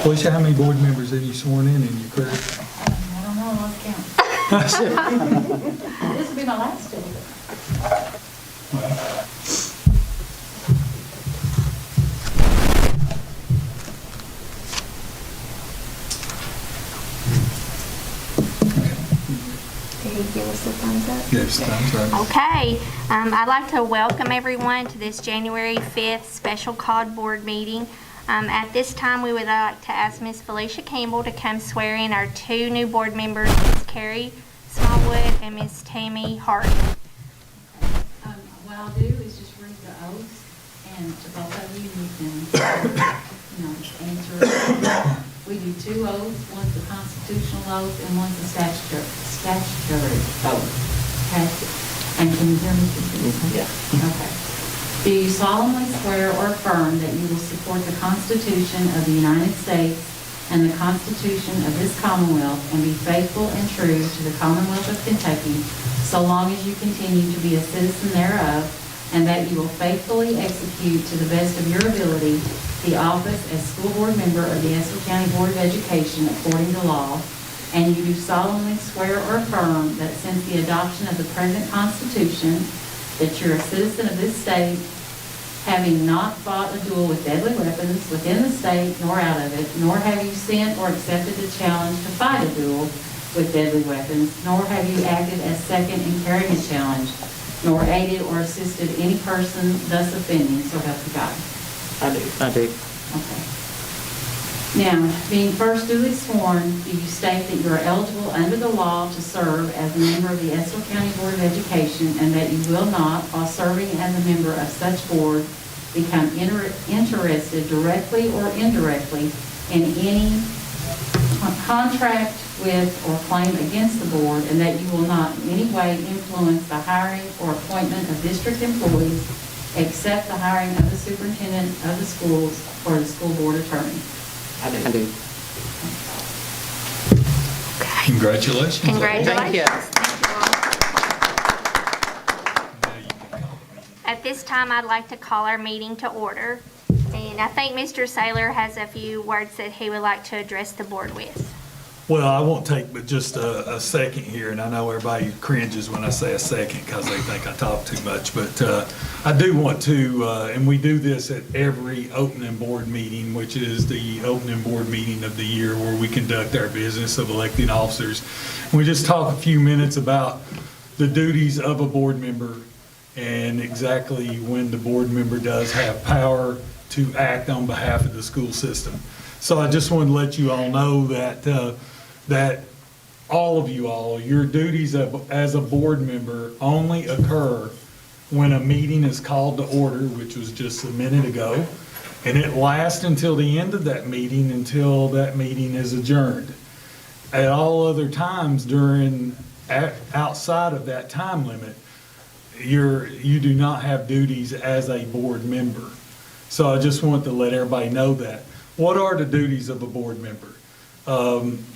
Felicia, how many board members have you sworn in your career? I don't know, I lost count. This will be my last day. Did he give us a thumbs up? Yes, that's right. Okay, I'd like to welcome everyone to this January 5th special called board meeting. At this time, we would like to ask Ms. Felicia Campbell to come swear in our two new board members, Ms. Carrie Smallwood and Ms. Tammy Hart. What I'll do is just read the oath, and to both of you, you can, answer. We do two oaths, one's the constitutional oath and one's the statutory oath. Okay. And can you hear me? Yeah. Okay. Do you solemnly swear or affirm that you will support the Constitution of the United States and the Constitution of this Commonwealth and be faithful and true to the Commonwealth of Kentucky so long as you continue to be a citizen thereof, and that you will faithfully execute to the best of your ability the office as school board member of the Estill County Board of Education according to law, and you do solemnly swear or affirm that since the adoption of the present Constitution, that you're a citizen of this state, having not fought a duel with deadly weapons within the state nor out of it, nor have you sent or accepted a challenge to fight a duel with deadly weapons, nor have you acted as second in carrying a challenge, nor aided or assisted any person thus offending, so help you God. I do. Okay. Now, being first duly sworn, do you state that you are eligible under the law to serve as a member of the Estill County Board of Education, and that you will not, while serving as a member of such board, become interested directly or indirectly in any contract with or claim against the board, and that you will not in any way influence the hiring or appointment of district employees except the hiring of the superintendent of the schools or the school board attorney? I do. Congratulations. Congratulations. Thank you. At this time, I'd like to call our meeting to order. And I think Mr. Saylor has a few words that he would like to address the board with. Well, I won't take but just a second here, and I know everybody cringes when I say a second because they think I talk too much, but I do want to, and we do this at every opening board meeting, which is the opening board meeting of the year where we conduct our business of electing officers. We just talk a few minutes about the duties of a board member and exactly when the board member does have power to act on behalf of the school system. So I just wanted to let you all know that that all of you all, your duties as a board member only occur when a meeting is called to order, which was just a minute ago, and it lasts until the end of that meeting, until that meeting is adjourned. At all other times outside of that time limit, you do not have duties as a board member. So I just want to let everybody know that. What are the duties of a board member?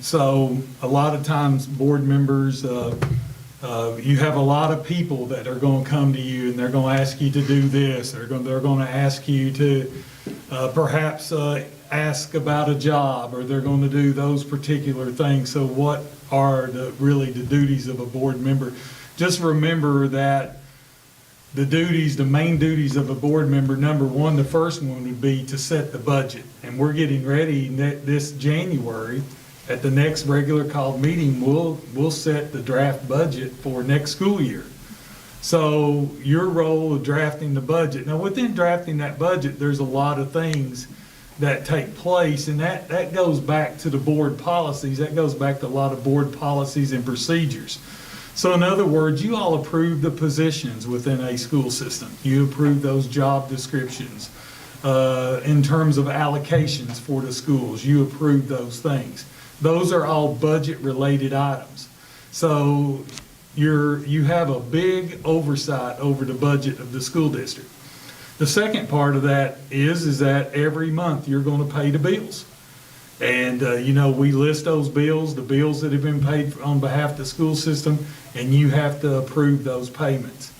So a lot of times board members, you have a lot of people that are going to come to you and they're going to ask you to do this. They're going to ask you to perhaps ask about a job, or they're going to do those particular things. So what are really the duties of a board member? Just remember that the main duties of a board member, number one, the first one would be to set the budget. And we're getting ready this January, at the next regular called meeting, we'll set the draft budget for next school year. So your role of drafting the budget. Now within drafting that budget, there's a lot of things that take place, and that goes back to the board policies. That goes back to a lot of board policies and procedures. So in other words, you all approve the positions within a school system. You approve those job descriptions. In terms of allocations for the schools, you approve those things. Those are all budget-related items. So you have a big oversight over the budget of the school district. The second part of that is that every month you're going to pay the bills. And, we list those bills, the bills that have been paid on behalf of the school system, and you have to approve those payments.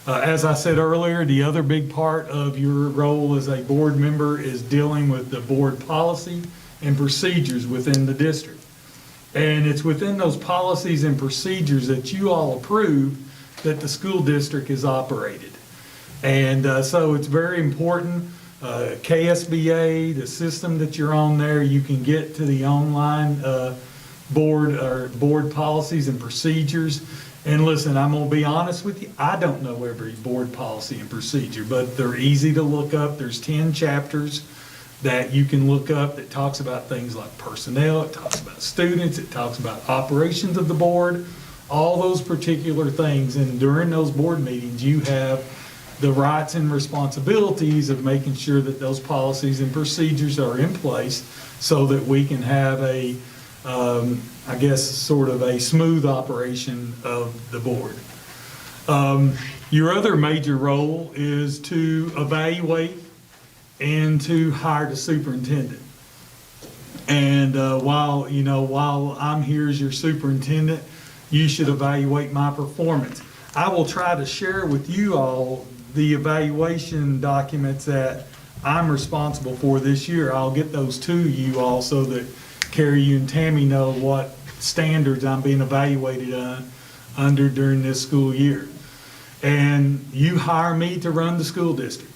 As I said earlier, the other big part of your role as a board member is dealing with the board policy and procedures within the district. And it's within those policies and procedures that you all approve that the school district is operated. And so it's very important. KSBA, the system that you're on there, you can get to the online board policies and procedures. And listen, I'm gonna be honest with you, I don't know every board policy and procedure, but they're easy to look up. There's 10 chapters that you can look up that talks about things like personnel, it talks about students, it talks about operations of the board, all those particular things. And during those board meetings, you have the rights and responsibilities of making sure that those policies and procedures are in place so that we can have a, I guess, sort of a smooth operation of the board. Your other major role is to evaluate and to hire the superintendent. And while I'm here as your superintendent, you should evaluate my performance. I will try to share with you all the evaluation documents that I'm responsible for this year. I'll get those to you all so that Carrie, you and Tammy know what standards I'm being evaluated under during this school year. And you hire me to run the school district.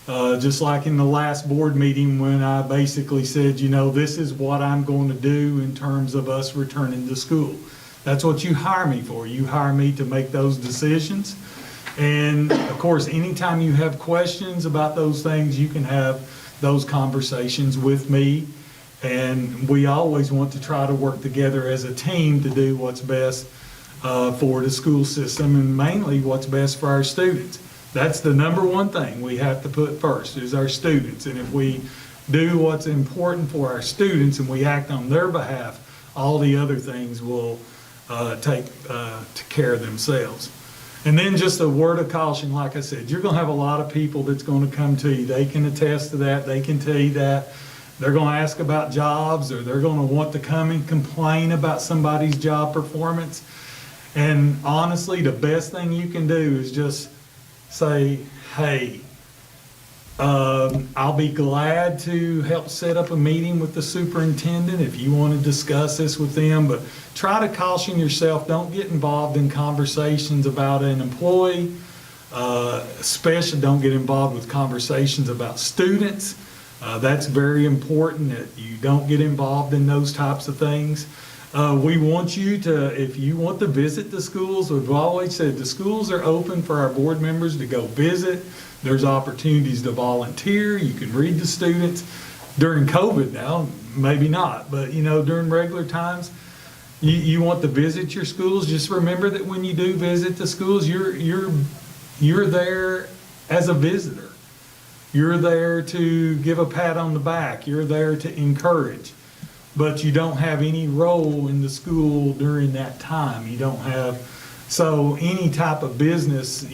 Just like in the last board meeting when I basically said, this is what I'm going to do in terms of us returning to school. That's what you hire me for. You hire me to make those decisions. And of course, anytime you have questions about those things, you can have those conversations with me. And we always want to try to work together as a team to do what's best for the school system and mainly what's best for our students. That's the number one thing we have to put first is our students. And if we do what's important for our students and we act on their behalf, all the other things will take care of themselves. And then just a word of caution, like I said, you're going to have a lot of people that's going to come to you. They can attest to that. They can tell you that. They're going to ask about jobs or they're going to want to come and complain about somebody's job performance. And honestly, the best thing you can do is just say, hey, I'll be glad to help set up a meeting with the superintendent if you want to discuss this with them, but try to caution yourself. Don't get involved in conversations about an employee, especially don't get involved with conversations about students. That's very important that you don't get involved in those types of things. We want you to, if you want to visit the schools, we've always said the schools are open for our board members to go visit. There's opportunities to volunteer. You can read the students. During COVID now, maybe not, but during regular times, you want to visit your schools. Just remember that when you do visit the schools, you're there as a visitor. You're there to give a pat on the back. You're there to encourage. But you don't have any role in the school during that time. You don't have, so any type of business,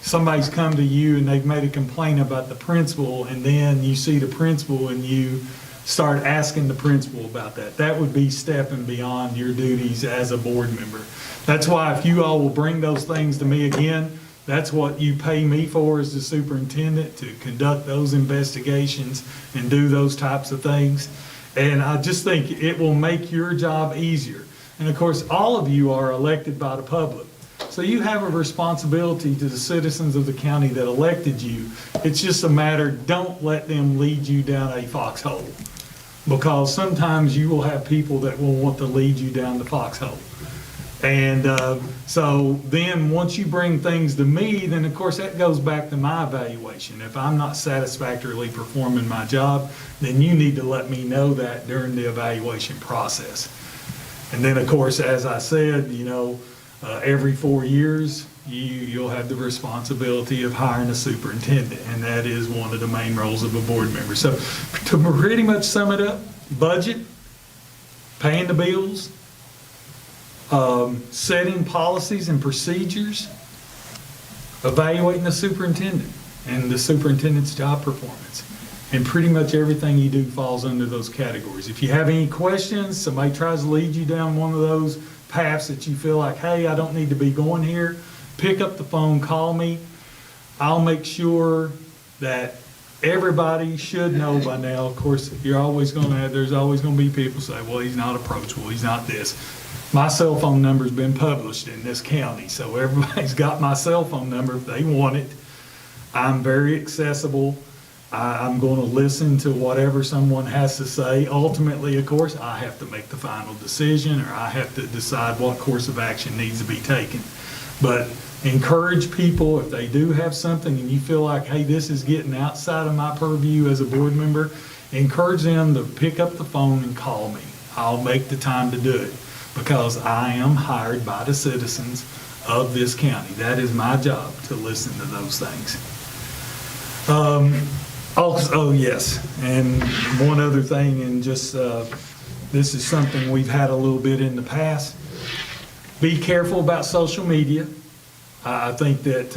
somebody's come to you and they've made a complaint about the principal, and then you see the principal and you start asking the principal about that. That would be stepping beyond your duties as a board member. That's why if you all will bring those things to me again, that's what you pay me for as the superintendent, to conduct those investigations and do those types of things. And I just think it will make your job easier. And of course, all of you are elected by the public. So you have a responsibility to the citizens of the county that elected you. It's just a matter, don't let them lead you down a foxhole. Because sometimes you will have people that will want to lead you down the foxhole. And so then once you bring things to me, then of course that goes back to my evaluation. If I'm not satisfactorily performing my job, then you need to let me know that during the evaluation process. And then of course, as I said, every 4 years, you'll have the responsibility of hiring a superintendent, and that is one of the main roles of a board member. So to pretty much sum it up, budget, paying the bills, setting policies and procedures, evaluating the superintendent and the superintendent's job performance. And pretty much everything you do falls under those categories. If you have any questions, somebody tries to lead you down one of those paths that you feel like, hey, I don't need to be going here, pick up the phone, call me. I'll make sure that everybody should know by now, of course, there's always gonna be people say, well, he's not approachable, he's not this. My cell phone number's been published in this county, so everybody's got my cell phone number if they want it. I'm very accessible. I'm going to listen to whatever someone has to say. Ultimately, of course, I have to make the final decision, or I have to decide what course of action needs to be taken. But encourage people, if they do have something and you feel like, hey, this is getting outside of my purview as a board member, encourage them to pick up the phone and call me. I'll make the time to do it, because I am hired by the citizens of this county. That is my job, to listen to those things. Also, yes, and one other thing, and just this is something we've had a little bit in the past. Be careful about social media. I think that,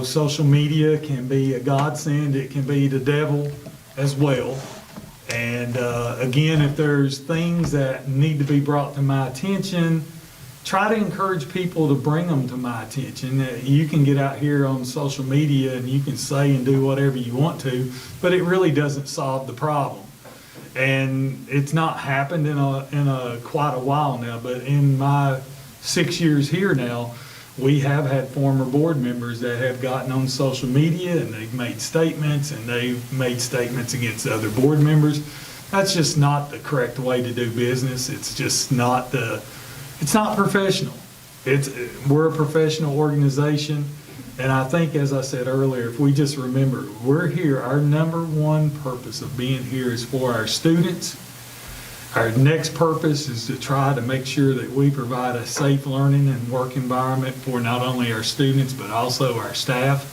social media can be a godsend. It can be the devil as well. And again, if there's things that need to be brought to my attention, try to encourage people to bring them to my attention. You can get out here on social media and you can say and do whatever you want to, but it really doesn't solve the problem. And it's not happened in quite a while now, but in my 6 years here now, we have had former board members that have gotten on social media and they've made statements against other board members. That's just not the correct way to do business. It's just not it's not professional. We're a professional organization, and I think, as I said earlier, if we just remember, we're here, our number one purpose of being here is for our students. Our next purpose is to try to make sure that we provide a safe learning and work environment for not only our students, but also our staff.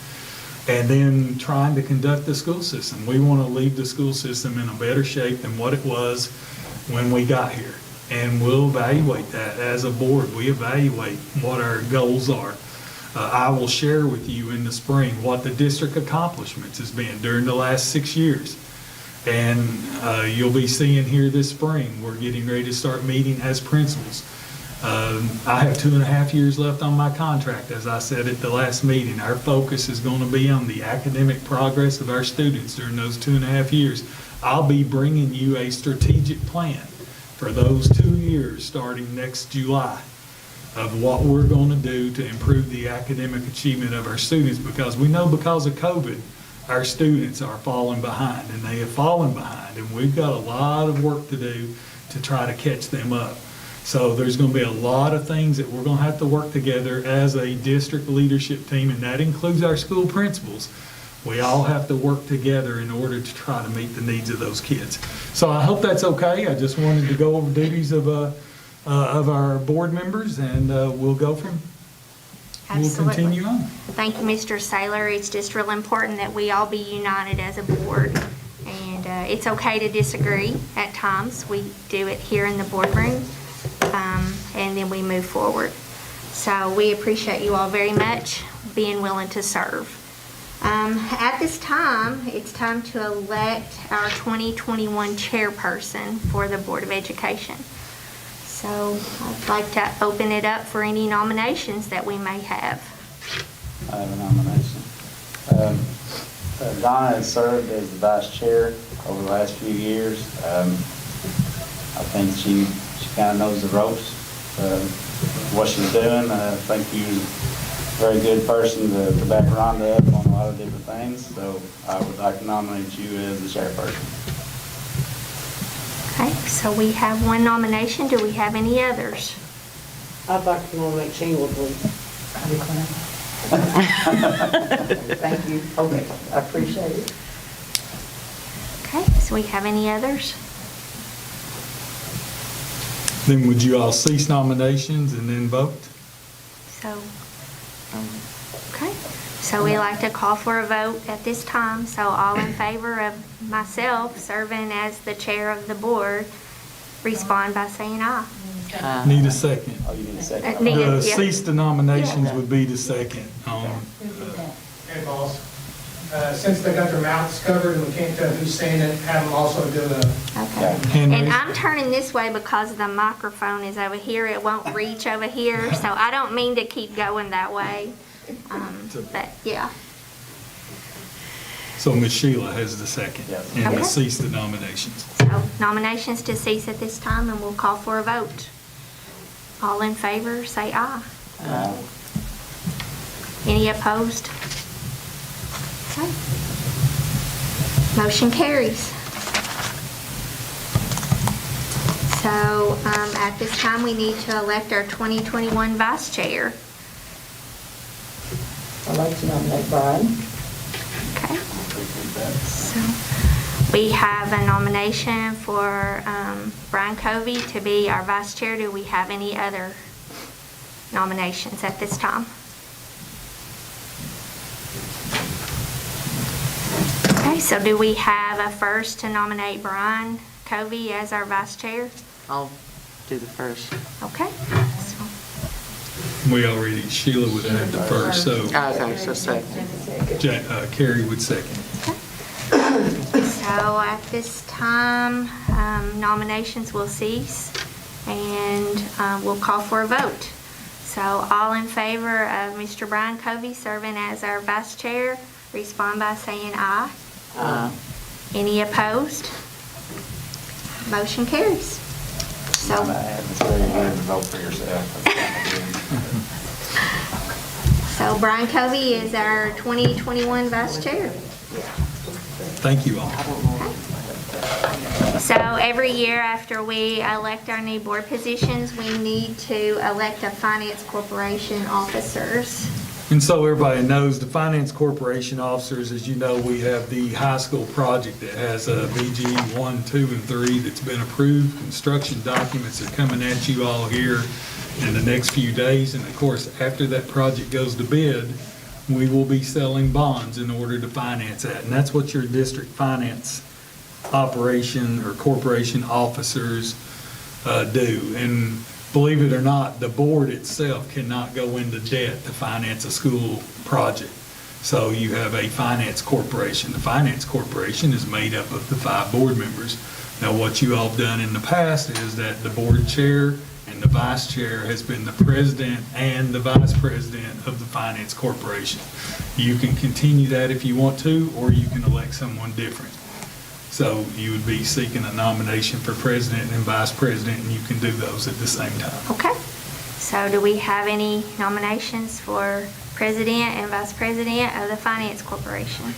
And then trying to conduct the school system. We want to leave the school system in a better shape than what it was when we got here. And we'll evaluate that as a board. We evaluate what our goals are. I will share with you in the spring what the district accomplishments has been during the last 6 years. And you'll be seeing here this spring, we're getting ready to start meeting as principals. I have 2.5 years left on my contract. As I said at the last meeting, our focus is going to be on the academic progress of our students during those 2.5 years. I'll be bringing you a strategic plan for those 2 years starting next July of what we're going to do to improve the academic achievement of our students, because we know because of COVID, our students are falling behind, and they have fallen behind, and we've got a lot of work to do to try to catch them up. So there's going to be a lot of things that we're going to have to work together as a district leadership team, and that includes our school principals. We all have to work together in order to try to meet the needs of those kids. So I hope that's okay. I just wanted to go over duties of our board members, and we'll continue on. Thank you, Mr. Saylor. It's just real important that we all be united as a board. And it's okay to disagree at times. We do it here in the boardroom, and then we move forward. So we appreciate you all very much being willing to serve. At this time, it's time to elect our 2021 chairperson for the Board of Education. So I'd like to open it up for any nominations that we may have. I have a nomination. Donna has served as the vice chair over the last few years. I think she kind of knows the ropes, what she's doing. I think you're a very good person to back Rhonda up on a lot of different things. So I would like to nominate you as the chairperson. Okay, so we have one nomination. Do we have any others? I'd like to nominate Shane Woodley. Thank you. Okay, I appreciate it. Okay, so we have any others? Then would you all cease nominations and then vote? So, okay. So we like to call for a vote at this time. So all in favor of myself serving as the chair of the board, respond by saying aye. Need a second. Oh, you need a second. Need it, The yeah. cease the nominations would be the second. Hey, boss. Since they got their mouths covered and we can't tell who's saying it, have them also do the, Okay. Hand And raise. I'm turning this way because the microphone is over here. It won't reach over here. So I don't mean to keep going that way. But yeah. So Ms. Sheila has the second. Yes. And Okay. will cease the nominations. So nominations to cease at this time, and we'll call for a vote. All in favor, say aye. Any opposed? Okay. Motion carries. So at this time, we need to elect our 2021 vice chair. I'd like to nominate Brian. Okay. So we have a nomination for Brian Covey to be our vice chair. Do we have any other nominations at this time? Okay, so do we have a first to nominate Brian Covey as our vice chair? I'll do the first. Okay. We already, Sheila would have the first, so Okay, so second. Carrie would second. So at this time, nominations will cease, and we'll call for a vote. So all in favor of Mr. Brian Covey serving as our vice chair, respond by saying aye. Any opposed? Motion carries. So, It's very good to vote for yourself. so Brian Covey is our 2021 vice chair. Thank you all. So every year after we elect our new board positions, we need to elect a finance corporation officers. And so everybody knows the Finance Corporation officers, as you know, we have the high school project that has a BG 1, 2, and 3 that's been approved. Construction documents are coming at you all here in the next few days. And of course, after that project goes to bid, we will be selling bonds in order to finance that. And that's what your district finance operation or corporation officers do. And believe it or not, the board itself cannot go into debt to finance a school project. So you have a finance corporation. The finance corporation is made up of the 5 board members. Now, what you all have done in the past is that the board chair and the vice chair has been the president and the vice president of the finance corporation. You can continue that if you want to, or you can elect someone different. So you would be seeking a nomination for president and vice president, and you can do those at the same time. Okay. So do we have any nominations for president and vice president of the finance corporation?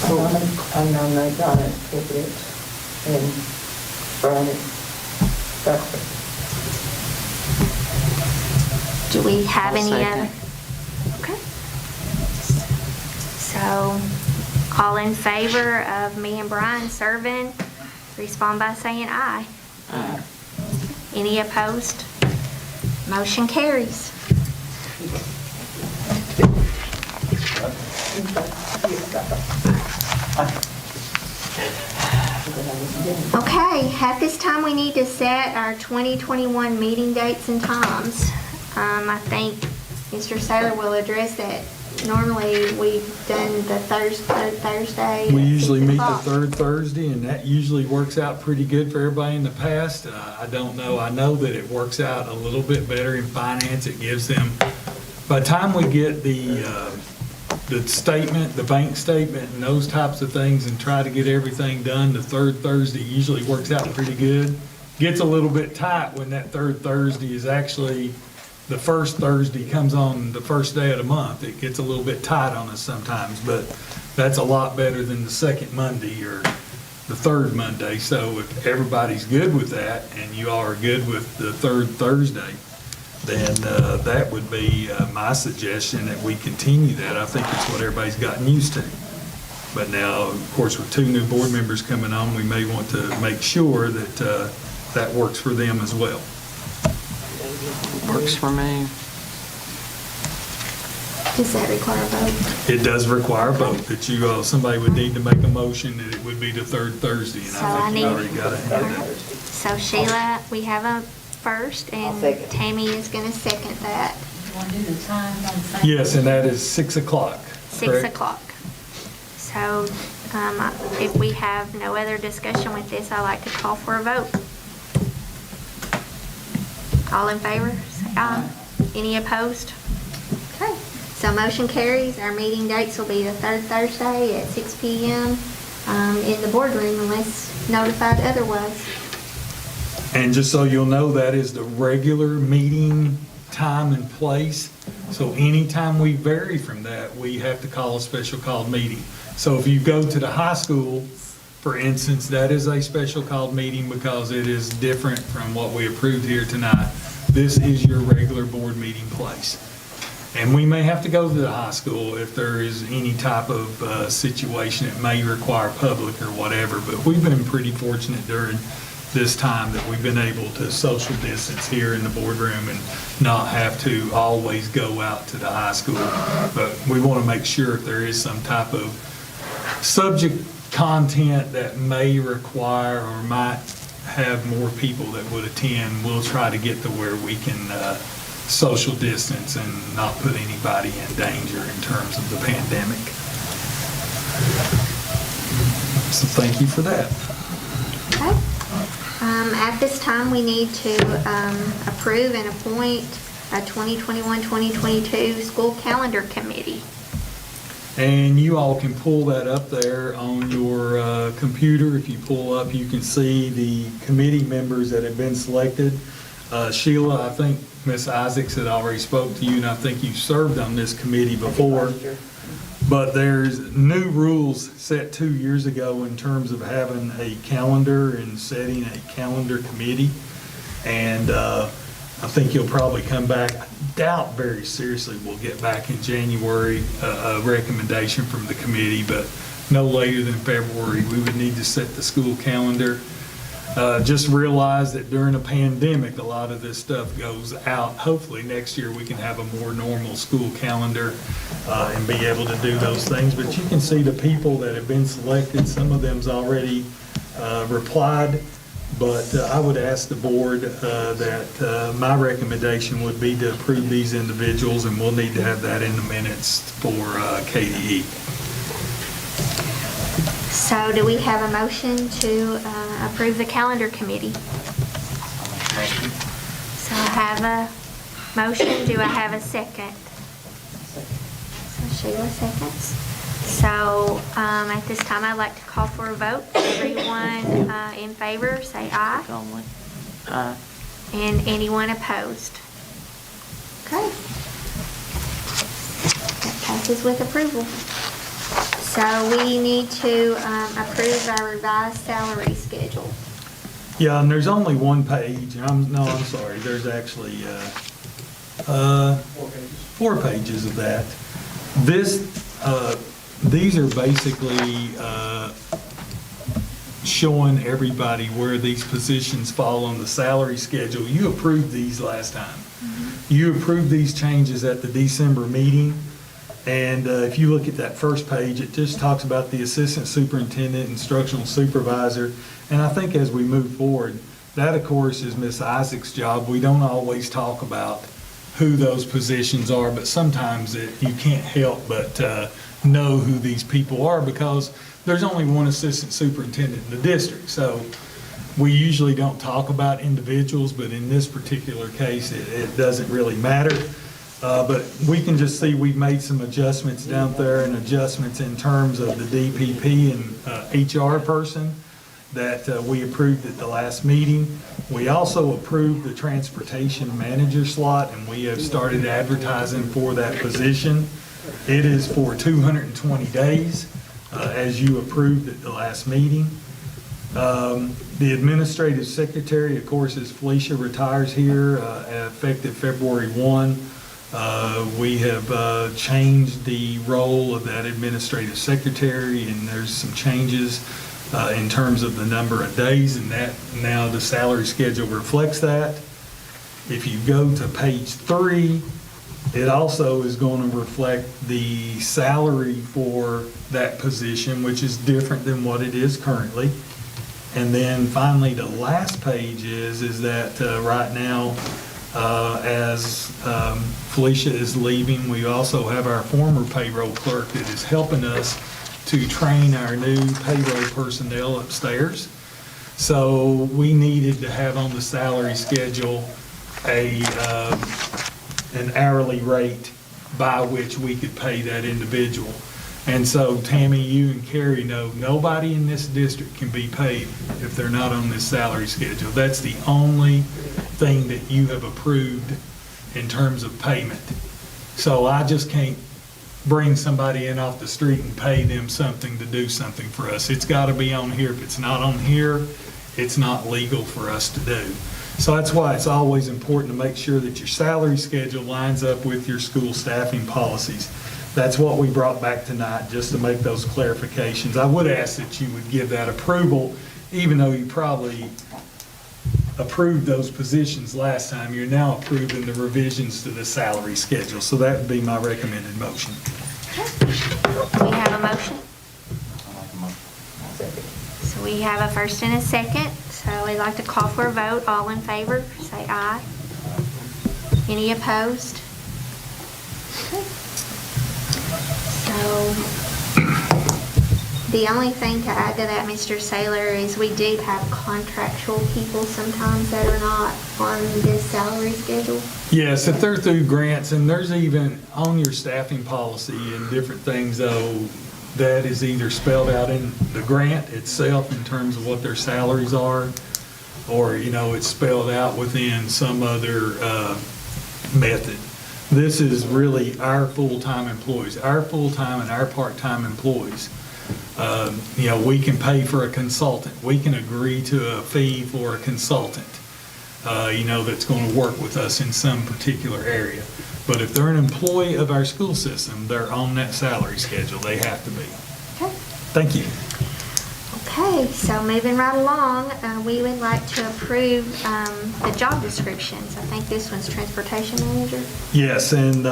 I nominate Donna as president and Brian as vice president. Do we have I'll any second. other? Okay. So, all in favor of me and Brian serving, respond by saying aye. Any opposed? Motion carries. Okay, at this time, we need to set our 2021 meeting dates and times. I think Mr. Saylor will address that. Normally, we've done the third Thursday. We at usually 6 meet the o'clock. third Thursday, and that usually works out pretty good for everybody in the past. I don't know, I know that it works out a little bit better in finance. It gives them, by the time we get the statement, the bank statement, and those types of things, and try to get everything done, the third Thursday usually works out pretty good. Gets a little bit tight when that third Thursday is actually, the first Thursday comes on the first day of the month. It gets a little bit tight on us sometimes, but that's a lot better than the second Monday or the third Monday. So if everybody's good with that, and you all are good with the third Thursday, then that would be my suggestion, that we continue that. I think it's what everybody's gotten used to. But now, of course, with 2 new board members coming on, we may want to make sure that that works for them as well. Works for me. Does that require a vote? It does require a vote, that you, somebody would need to make a motion that it would be the third Thursday, and So I I think you need- already got it. So Sheila, we have a first, I'll and second. Tammy is going to second that. You want to do the times on the same? Yes, and that is 6 o'clock. 6 correct? o'clock. So if we have no other discussion with this, I'd like to call for a vote. All in favor, say aye. Any opposed? Okay. So motion carries. Our meeting dates will be the third Thursday at 6 p.m. In the boardroom unless notified otherwise. And just so you'll know, that is the regular meeting time and place. So anytime we vary from that, we have to call a special called meeting. So if you go to the high school, for instance, that is a special called meeting because it is different from what we approved here tonight. This is your regular board meeting place. And we may have to go to the high school if there is any type of situation that may require public or whatever. But we've been pretty fortunate during this time that we've been able to social distance here in the boardroom and not have to always go out to the high school. But we want to make sure if there is some type of subject content that may require or might have more people that would attend, we'll try to get to where we can social distance and not put anybody in danger in terms of the pandemic. So thank you for that. Okay. At this time, we need to approve and appoint a 2021-2022 school calendar committee. And you all can pull that up there on your computer. If you pull up, you can see the committee members that have been selected. Sheila, I think Ms. Isaacs had already spoke to you, and I think you served on this committee before. But there's new rules set 2 years ago in terms of having a calendar and setting a calendar committee. And I think you'll probably come back. I doubt very seriously we'll get back in January a recommendation from the committee, but no later than February, we would need to set the school calendar. Just realize that during a pandemic, a lot of this stuff goes out. Hopefully next year we can have a more normal school calendar and be able to do those things. But you can see the people that have been selected. Some of them's already replied. But I would ask the board that my recommendation would be to approve these individuals, and we'll need to have that in the minutes for KDE. So do we have a motion to approve the calendar committee? So I have a motion. Do I have a second? So Sheila seconds. So at this time, I'd like to call for a vote. Everyone in favor, say aye. Only. And anyone opposed? Okay. That passes with approval. So we need to approve our revised salary schedule. Yeah, and there's only one page. I'm sorry. There's actually 4 pages of that. These are basically showing everybody where these positions fall on the salary schedule. You approved these last time. You approved these changes at the December meeting. And if you look at that first page, it just talks about the assistant superintendent, instructional supervisor. And I think as we move forward, that of course is Ms. Isaac's job. We don't always talk about who those positions are, but sometimes you can't help but know who these people are because there's only one assistant superintendent in the district. So we usually don't talk about individuals, but in this particular case, it doesn't really matter. But we can just see we've made some adjustments down there and adjustments in terms of the DPP and HR person that we approved at the last meeting. We also approved the transportation manager slot, and we have started advertising for that position. It is for 220 days, as you approved at the last meeting. The administrative secretary, of course, is Felicia, retires here effective February 1. We have changed the role of that administrative secretary, and there's some changes in terms of the number of days, and that now the salary schedule reflects that. If you go to page 3, it also is going to reflect the salary for that position, which is different than what it is currently. And then finally, the last page is that right now, as Felicia is leaving, we also have our former payroll clerk that is helping us to train our new payroll personnel upstairs. So we needed to have on the salary schedule an hourly rate by which we could pay that individual. And so Tammy, you and Carrie know, nobody in this district can be paid if they're not on this salary schedule. That's the only thing that you have approved in terms of payment. So I just can't bring somebody in off the street and pay them something to do something for us. It's got to be on here. If it's not on here, it's not legal for us to do. So that's why it's always important to make sure that your salary schedule lines up with your school staffing policies. That's what we brought back tonight, just to make those clarifications. I would ask that you would give that approval, even though you probably approved those positions last time. You're now approving the revisions to the salary schedule. So that would be my recommended motion. We have a motion. I like a motion. So we have a first and a second. So we'd like to call for a vote. All in favor, say aye. Any opposed? Okay. So the only thing to add to that, Mr. Saylor, is we do have contractual people sometimes that are not on this salary schedule. Yes, if they're through grants, and there's even on your staffing policy and different things, though, that is either spelled out in the grant itself in terms of what their salaries are, or, it's spelled out within some other method. This is really our full-time employees, our full-time and our part-time employees. We can pay for a consultant. We can agree to a fee for a consultant, that's going to work with us in some particular area. But if they're an employee of our school system, they're on that salary schedule. They have to be. Okay. Thank you. Okay, so moving right along, we would like to approve the job descriptions. I think this one's transportation manager. Yes, and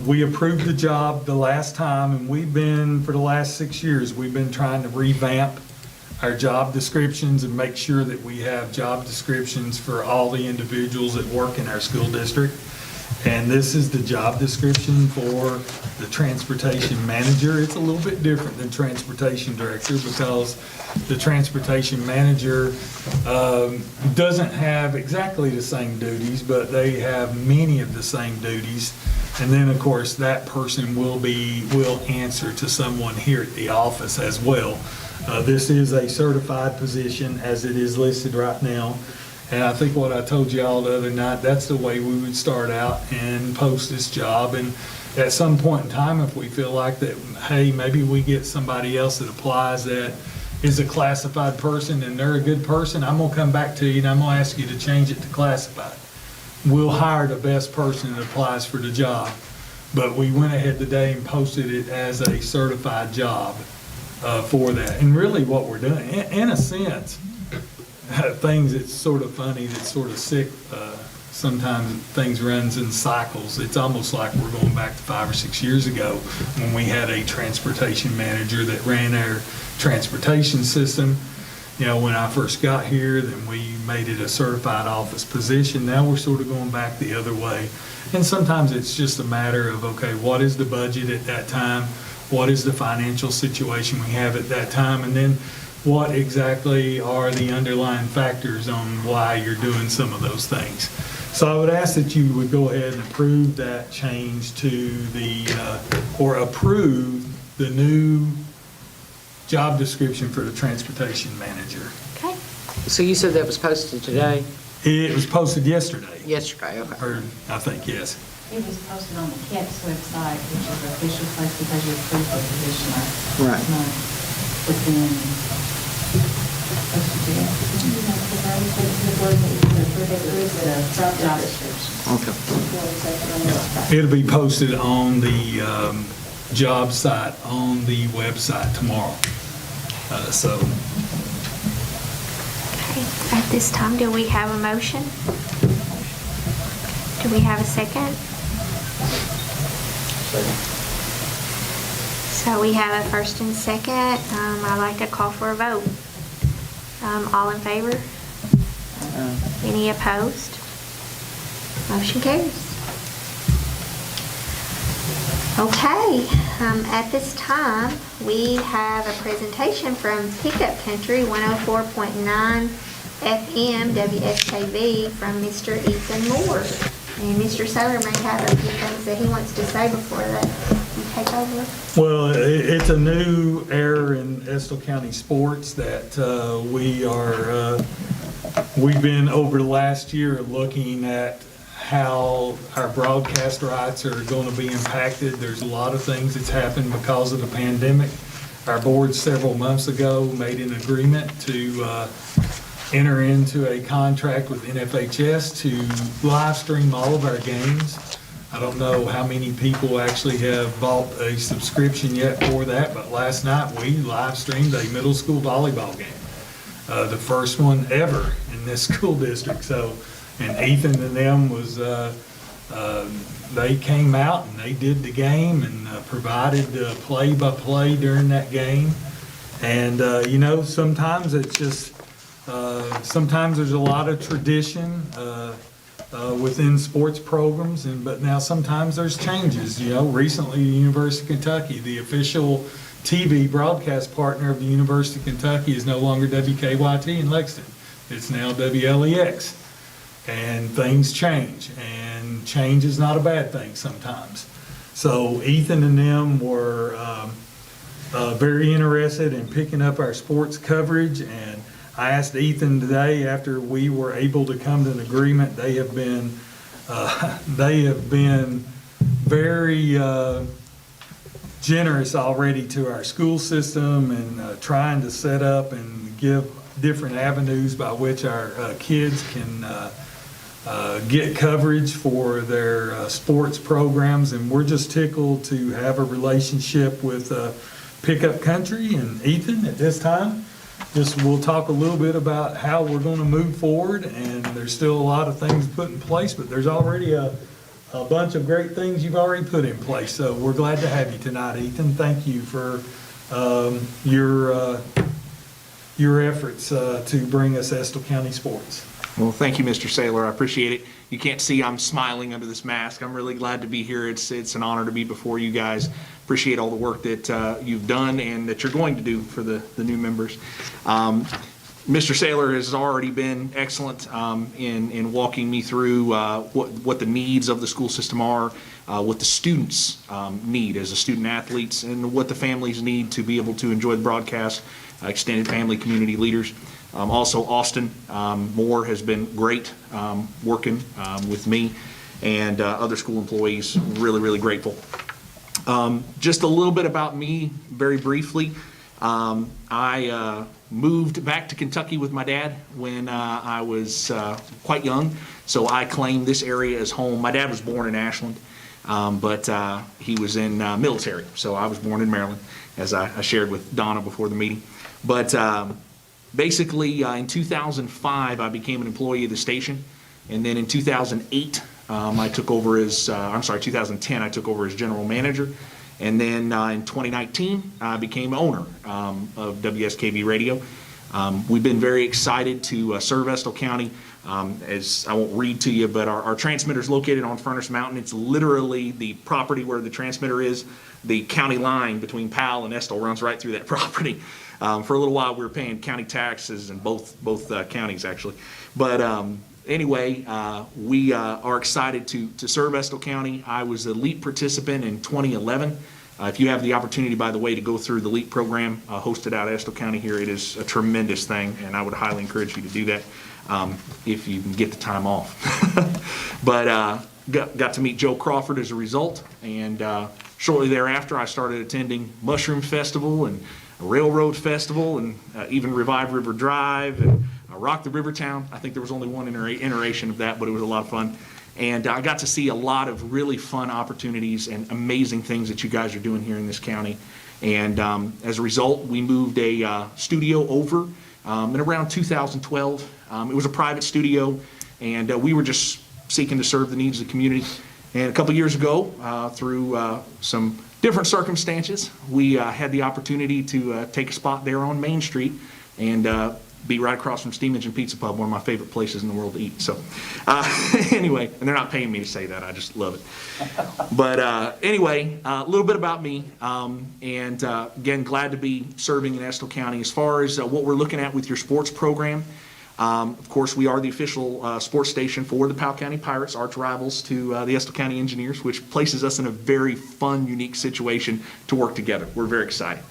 we approved the job the last time, and for the last 6 years, we've been trying to revamp our job descriptions and make sure that we have job descriptions for all the individuals that work in our school district. And this is the job description for the transportation manager. It's a little bit different than transportation director, because the transportation manager doesn't have exactly the same duties, but they have many of the same duties. And then, of course, that person will answer to someone here at the office as well. This is a certified position as it is listed right now. And I think what I told you all the other night, that's the way we would start out and post this job. And at some point in time, if we feel like that, hey, maybe we get somebody else that applies that is a classified person and they're a good person, I'm gonna come back to you and I'm gonna ask you to change it to classified. We'll hire the best person that applies for the job. But we went ahead today and posted it as a certified job for that. And really what we're doing, in a sense, things that's sort of funny, that's sort of sick, sometimes things runs in cycles. It's almost like we're going back to 5 or 6 years ago when we had a transportation manager that ran our transportation system. When I first got here, then we made it a certified office position. Now we're sort of going back the other way. And sometimes it's just a matter of, okay, what is the budget at that time? What is the financial situation we have at that time? And then what exactly are the underlying factors on why you're doing some of those things. So I would ask that you would go ahead and approve that change to or approve the new job description for the transportation manager. Okay. So you said that was posted today? It was posted yesterday. Yesterday, okay. Or I think, yes. It was posted on the KEPS website, which is the official place because you approved the position last month. But then It'll be posted on the job site on the website tomorrow. Okay. At this time, do we have a motion? Do we have a second? So we have a first and second. I'd like to call for a vote. All in favor? Any opposed? Motion carries. Okay, at this time, we have a presentation from Pickup Country 104.9 FM WSKV from Mr. Ethan Moore. And Mr. Sower may have a few things that he wants to say before that you take over. Well, it's a new era in Estill County sports that we've been over the last year looking at how our broadcast rights are going to be impacted. There's a lot of things that's happened because of the pandemic. Our board several months ago made an agreement to enter into a contract with NFHS to live stream all of our games. I don't know how many people actually have bought a subscription yet for that, but last night we live streamed a middle school volleyball game. The first one ever in this school district. So, and Ethan and them was, they came out and they did the game and provided play-by-play during that game. And, you know, sometimes it's just, sometimes there's a lot of tradition within sports programs, but now sometimes there's changes. You know, recently the University of Kentucky, the official TV broadcast partner of the University of Kentucky, is no longer WKYT in Lexington. It's now WLEX. And things change, and change is not a bad thing sometimes. So Ethan and them were very interested in picking up our sports coverage, and I asked Ethan today, after we were able to come to an agreement, they have been very generous already to our school system and trying to set up and give different avenues by which our kids can get coverage for their sports programs. And we're just tickled to have a relationship with Pickup Country and Ethan at this time. We'll talk a little bit about how we're going to move forward, and there's still a lot of things put in place, but there's already a bunch of great things you've already put in place. So we're glad to have you tonight, Ethan. Thank you for your efforts to bring us Estill County sports. Well, thank you, Mr. Saylor. I appreciate it. You can't see I'm smiling under this mask. I'm really glad to be here. It's an honor to be before you guys. Appreciate all the work that you've done and that you're going to do for the new members. Mr. Saylor has already been excellent in walking me through what the needs of the school system are, what the students need as a student athletes, and what the families need to be able to enjoy the broadcast, extended family, community leaders. Also, Austin Moore has been great working with me and other school employees. Really, really grateful. Just a little bit about me, very briefly. I moved back to Kentucky with my dad when I was quite young, so I claim this area as home. My dad was born in Ashland, but he was in military, so I was born in Maryland, as I shared with Donna before the meeting. But basically, in 2005, I became an employee of the station, and then in 2008, I took over as, 2010, I took over as general manager, and then in 2019, I became owner of WSKV Radio. We've been very excited to serve Estill County. As I won't read to you, but our transmitter is located on Furnace Mountain. It's literally the property where the transmitter is. The county line between Powell and Estill runs right through that property. For a little while, we were paying county taxes in both counties, actually. But anyway, we are excited to serve Estill County. I was a LEAP participant in 2011. If you have the opportunity, by the way, to go through the LEAP program hosted out of Estill County here, it is a tremendous thing, and I would highly encourage you to do that if you can get the time off. But got to meet Joe Crawford as a result, and shortly thereafter, I started attending Mushroom Festival and Railroad Festival, and even Revive River Drive and Rock the River Town. I think there was only one iteration of that, but it was a lot of fun. And I got to see a lot of really fun opportunities and amazing things that you guys are doing here in this county. And as a result, we moved a studio over in around 2012. It was a private studio, and we were just seeking to serve the needs of the community. And a couple years ago, through some different circumstances, we had the opportunity to take a spot there on Main Street and be right across from Steam Engine Pizza Pub, one of my favorite places in the world to eat. So anyway, and they're not paying me to say that, I just love it. But anyway, a little bit about me, and again, glad to be serving in Estill County. As far as what we're looking at with your sports program, Of course, we are the official sports station for the Powell County Pirates, arch rivals to the Estill County Engineers, which places us in a very fun, unique situation to work together. We're very excited.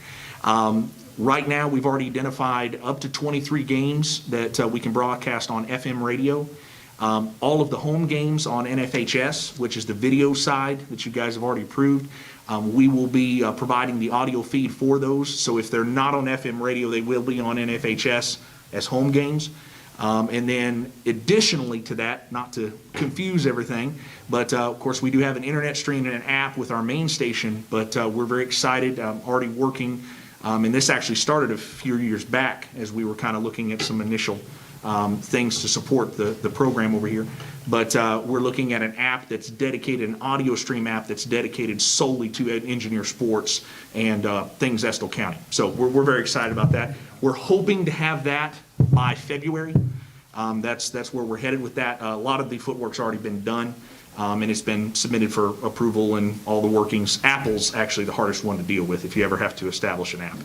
Right now, we've already identified up to 23 games that we can broadcast on FM radio. All of the home games on NFHS, which is the video side that you guys have already approved. We will be providing the audio feed for those. So if they're not on FM radio, they will be on NFHS as home games. And then additionally to that, not to confuse everything, but of course we do have an internet stream and an app with our main station, but we're very excited, already working, and this actually started a few years back as we were kind of looking at some initial things to support the program over here. But we're looking at an app that's dedicated, an audio stream app that's dedicated solely to engineer sports and things Estill County. So we're very excited about that. We're hoping to have that by February. That's where we're headed with that. A lot of the footwork's already been done, and it's been submitted for approval and all the workings. Apple's actually the hardest one to deal with if you ever have to establish an app.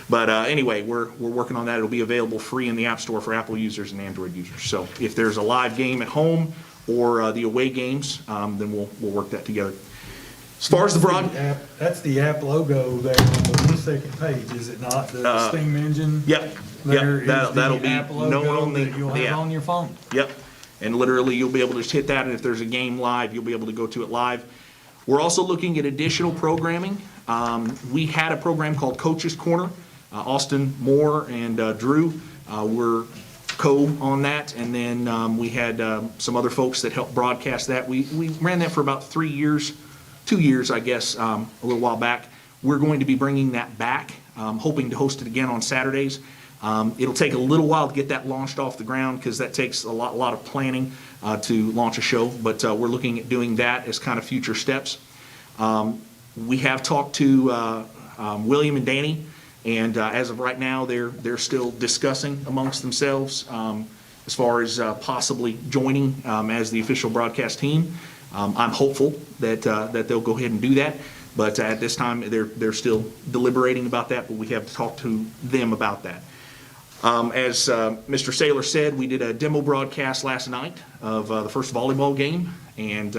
But anyway, we're working on that. It'll be available free in the App Store for Apple users and Android users. So if there's a live game at home or the away games, then we'll work that together. As far as the broad... That's the app logo there on the second page, is it not? The steam engine? Yep. There Yep, is that'll the be app known logo on the that you'll app. have on your phone. Yep, and literally you'll be able to just hit that, and if there's a game live, you'll be able to go to it live. We're also looking at additional programming. We had a program called Coach's Corner. Austin Moore and Drew were co on that, and then we had some other folks that helped broadcast that. We ran that for about 3 years, 2 years, I guess, a little while back. We're going to be bringing that back, hoping to host it again on Saturdays. It'll take a little while to get that launched off the ground because that takes a lot of planning to launch a show, but we're looking at doing that as kind of future steps. We have talked to William and Danny, and as of right now, they're still discussing amongst themselves as far as possibly joining as the official broadcast team. I'm hopeful that they'll go ahead and do that, but at this time, they're still deliberating about that, but we have to talk to them about that. As Mr. Saylor said, we did a demo broadcast last night of the first volleyball game, and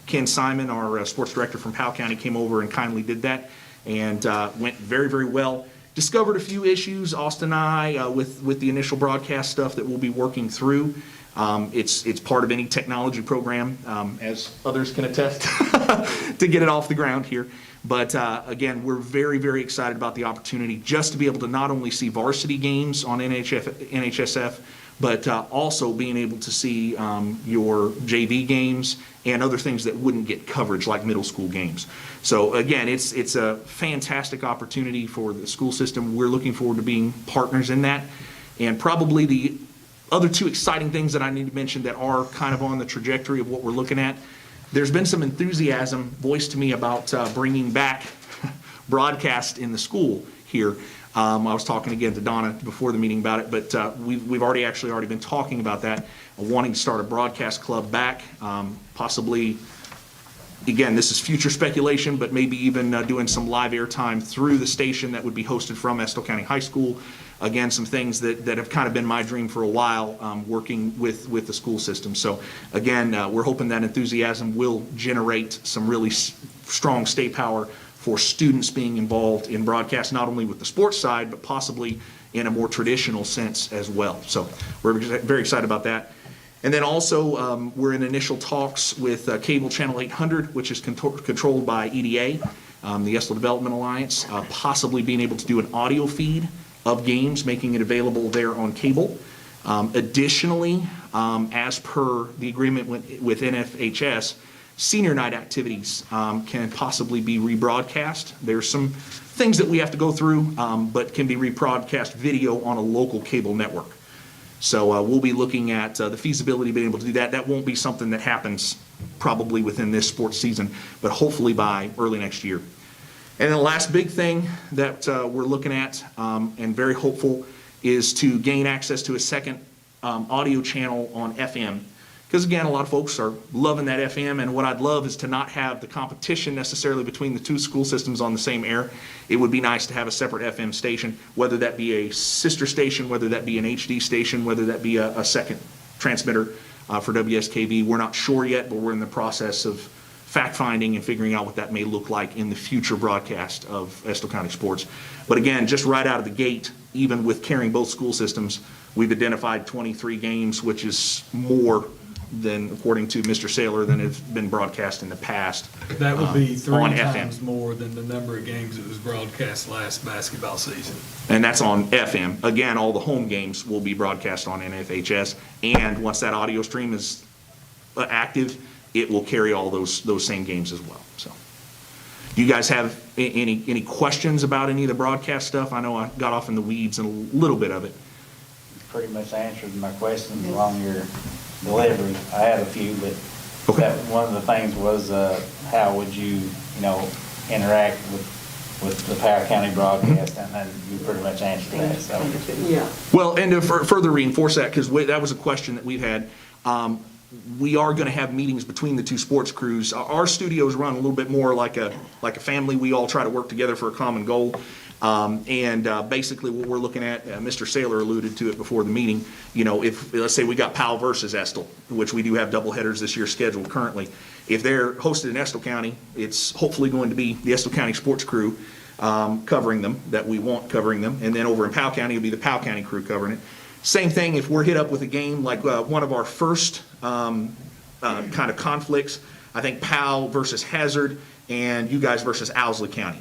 Ken Simon, our sports director from Powell County, came over and kindly did that, and went very, very well. Discovered a few issues, Austin and I, with the initial broadcast stuff that we'll be working through. It's part of any technology program, as others can attest, to get it off the ground here. But again, we're very, very excited about the opportunity just to be able to not only see varsity games on NHSF, but also being able to see your JV games and other things that wouldn't get coverage like middle school games. So again, it's a fantastic opportunity for the school system. We're looking forward to being partners in that. And probably the other two exciting things that I need to mention that are kind of on the trajectory of what we're looking at. There's been some enthusiasm voiced to me about bringing back broadcast in the school here. I was talking again to Donna before the meeting about it, but we've already been talking about that, wanting to start a broadcast club back, possibly. Again, this is future speculation, but maybe even doing some live airtime through the station that would be hosted from Estill County High School. Again, some things that have kind of been my dream for a while, working with the school system. So again, we're hoping that enthusiasm will generate some really strong state power for students being involved in broadcast, not only with the sports side, but possibly in a more traditional sense as well. So we're very excited about that. And then also, we're in initial talks with Cable Channel 800, which is controlled by EDA, the Estill Development Alliance, possibly being able to do an audio feed of games, making it available there on cable. Additionally, as per the agreement with NFHS, senior night activities can possibly be rebroadcast. There's some things that we have to go through, but can be rebroadcast video on a local cable network. So we'll be looking at the feasibility of being able to do that. That won't be something that happens probably within this sports season, but hopefully by early next year. And then the last big thing that we're looking at and very hopeful is to gain access to a second audio channel on FM. Because again, a lot of folks are loving that FM, and what I'd love is to not have the competition necessarily between the two school systems on the same air. It would be nice to have a separate FM station, whether that be a sister station, whether that be an HD station, whether that be a second transmitter for WSKV. We're not sure yet, but we're in the process of fact-finding and figuring out what that may look like in the future broadcast of Estill County sports. But again, just right out of the gate, even with carrying both school systems, we've identified 23 games, which is more than, according to Mr. Saylor, than have been broadcast in the past. That would be on three FM. times more than the number of games that was broadcast last basketball season. And that's on FM. Again, all the home games will be broadcast on NFHS, and once that audio stream is active, it will carry all those same games as well. So, do you guys have any questions about any of the broadcast stuff? I know I got off in the weeds in a little bit of it. Pretty much answered my questions along your delivery. I have a few, but Okay. that, one of the things was, how would you interact with the Powell County broadcast, and then you pretty much answered that, so. Yeah. Well, and to further reinforce that, because that was a question that we've had, we are going to have meetings between the two sports crews. Our studios run a little bit more like a family. We all try to work together for a common goal. Basically what we're looking at, Mr. Saylor alluded to it before the meeting, if, let's say we got Powell versus Estill, which we do have double headers this year scheduled currently. If they're hosted in Estill County, it's hopefully going to be the Estill County sports crew covering them, that we want covering them. And then over in Powell County, it'll be the Powell County crew covering it. Same thing if we're hit up with a game like one of our first kind of conflicts, I think Powell versus Hazard and you guys versus Owsley County.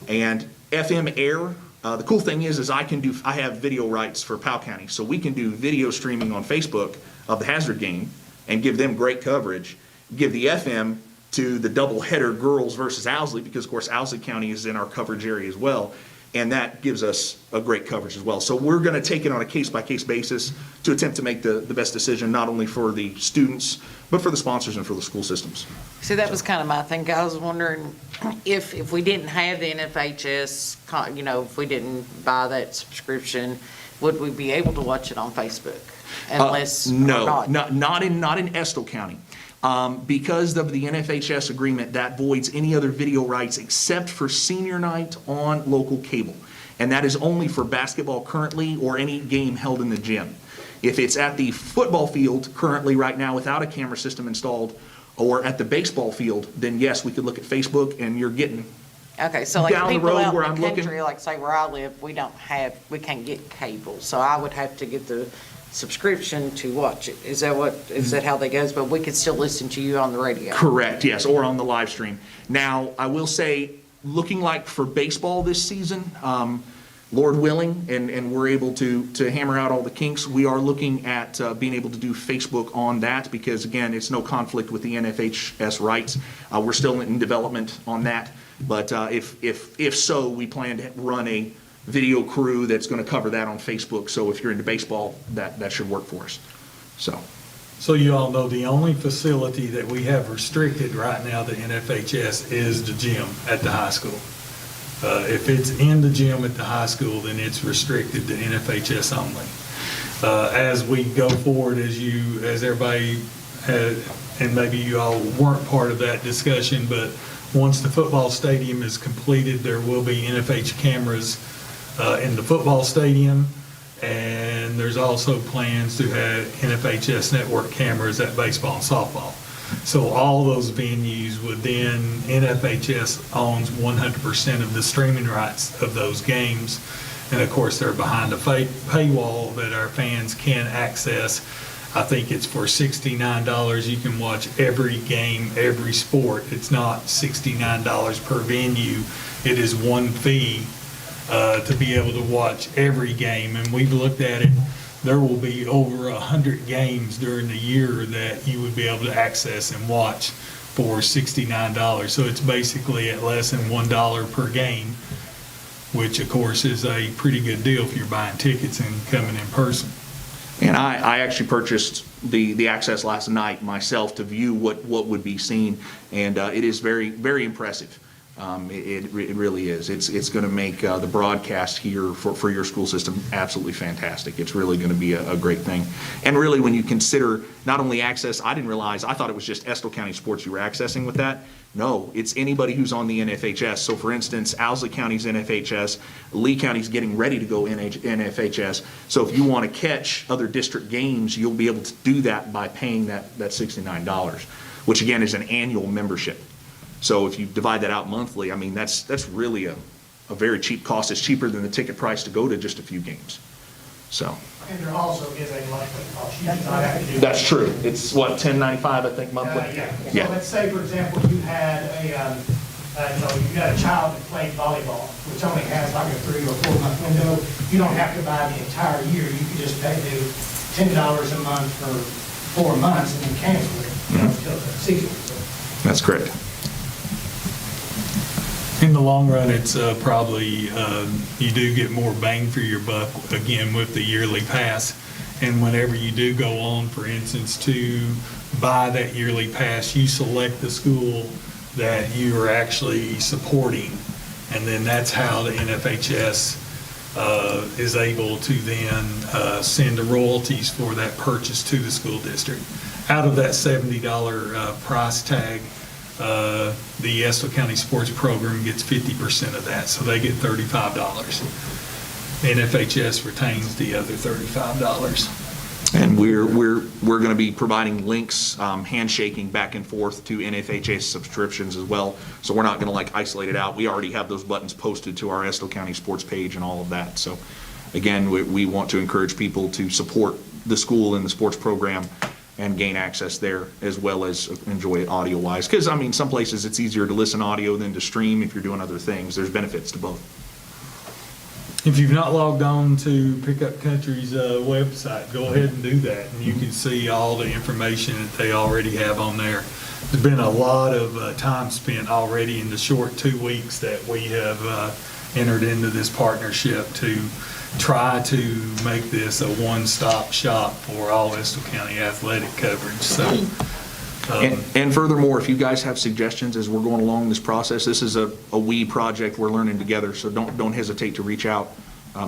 And FM air, the cool thing is I have video rights for Powell County, so we can do video streaming on Facebook of the Hazard game and give them great coverage, give the FM to the doubleheader girls versus Owsley, because of course Owsley County is in our coverage area as well, and that gives us a great coverage as well. So we're going to take it on a case-by-case basis to attempt to make the best decision, not only for the students, but for the sponsors and for the school systems. See, that was kind of my thing. I was wondering if we didn't have the NFHS, if we didn't buy that subscription, would we be able to watch it on Facebook? Unless or No, not? not in Estill County. Because of the NFHS agreement, that voids any other video rights except for senior night on local cable. And that is only for basketball currently or any game held in the gym. If it's at the football field currently right now without a camera system installed, or at the baseball field, then yes, we could look at Facebook, and you're getting Okay, so like down the people road out where in I'm the looking. country, like say where I live, we can't get cable. So I would have to get the subscription to watch it. Is that how that goes? But we could still listen to you on the radio. Correct, yes, or on the live stream. Now, I will say, looking like for baseball this season, Lord willing, and we're able to hammer out all the kinks, we are looking at being able to do Facebook on that, because again, it's no conflict with the NFHS rights. We're still in development on that, but if so, we plan to run a video crew that's going to cover that on Facebook. So if you're into baseball, that should work for us. So you all know the only facility that we have restricted right now, the NFHS, is the gym at the high school. If it's in the gym at the high school, then it's restricted to NFHS only. As we go forward, as everybody had, and maybe you all weren't part of that discussion, but once the football stadium is completed, there will be NFH cameras in the football stadium, and there's also plans to have NFHS network cameras at baseball and softball. So all those venues would then, NFHS owns 100% of the streaming rights of those games. And of course, they're behind a paywall that our fans can access. I think it's for $69. You can watch every game, every sport. It's not $69 per venue. It is one fee to be able to watch every game. And we've looked at it. There will be over 100 games during the year that you would be able to access and watch for $69. So it's basically at less than $1 per game, which of course is a pretty good deal if you're buying tickets and coming in person. And I actually purchased the access last night myself to view what would be seen, and it is very, very impressive. It really is. It's going to make the broadcast here for your school system absolutely fantastic. It's really going to be a great thing. And really, when you consider not only access, I didn't realize, I thought it was just Estill County sports you were accessing with that. No, it's anybody who's on the NFHS. So for instance, Owsley County's NFHS, Lee County's getting ready to go NFHS. So if you want to catch other district games, you'll be able to do that by paying that $69, which again is an annual membership. So if you divide that out monthly, I mean, that's really a very cheap cost. It's cheaper than the ticket price to go to just a few games. So. And there also is a monthly cost. You do not have to do. That's true. It's what, $10.95, I think, monthly? Yeah. So let's say, for example, you had you got a child that played volleyball, which only has like a 3 or 4 month window. You don't have to buy the entire year. You can just pay $10 a month for 4 months and then cancel it until the season is over. That's correct. In the long run, it's probably, you do get more bang for your buck, again, with the yearly pass. And whenever you do go on, for instance, to buy that yearly pass, you select the school that you are actually supporting. And then that's how the NFHS is able to then send the royalties for that purchase to the school district. Out of that $70 price tag, the Estill County Sports Program gets 50% of that, so they get $35. NFHS retains the other $35. And we're going to be providing links, handshaking back and forth to NFHS subscriptions as well. So we're not going to like isolate it out. We already have those buttons posted to our Estill County Sports page and all of that. So again, we want to encourage people to support the school and the sports program and gain access there, as well as enjoy it audio-wise. Because, I mean, some places it's easier to listen audio than to stream if you're doing other things. There's benefits to both. If you've not logged on to Pickup Country's website, go ahead and do that, and you can see all the information that they already have on there. There's been a lot of time spent already in the short 2 weeks that we have entered into this partnership to try to make this a one-stop shop for all Estill County athletic coverage. So, and furthermore, if you guys have suggestions as we're going along this process, this is a we project we're learning together. So don't hesitate to reach out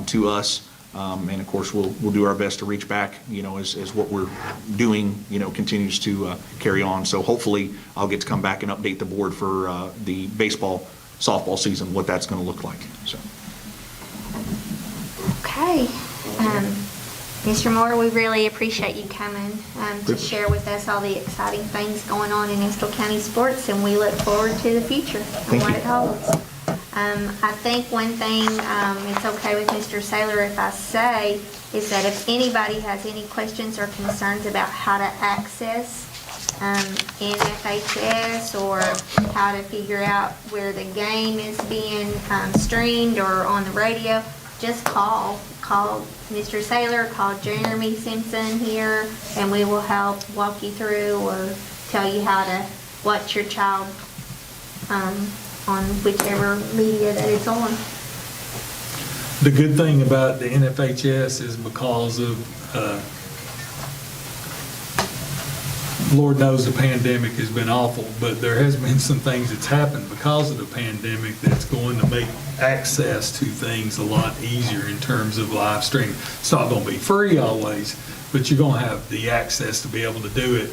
to us. And of course, we'll do our best to reach back, as what we're doing, continues to carry on. So hopefully I'll get to come back and update the board for the baseball, softball season, what that's going to look like. So. Okay. Mr. Moore, we really appreciate you coming to share with us all the exciting things going on in Estill County sports, and we look forward to the future and what it holds. I think one thing, it's okay with Mr. Saylor if I say, is that if anybody has any questions or concerns about how to access NFHS or how to figure out where the game is being streamed or on the radio, just call Mr. Saylor, call Jeremy Simpson here, and we will help walk you through or tell you how to watch your child on whichever media that it's on. the good thing about the NFHS is because of, Lord knows the pandemic has been awful, but there has been some things that's happened because of the pandemic that's going to make access to things a lot easier in terms of live streaming. It's not going to be free always, but you're going to have the access to be able to do it.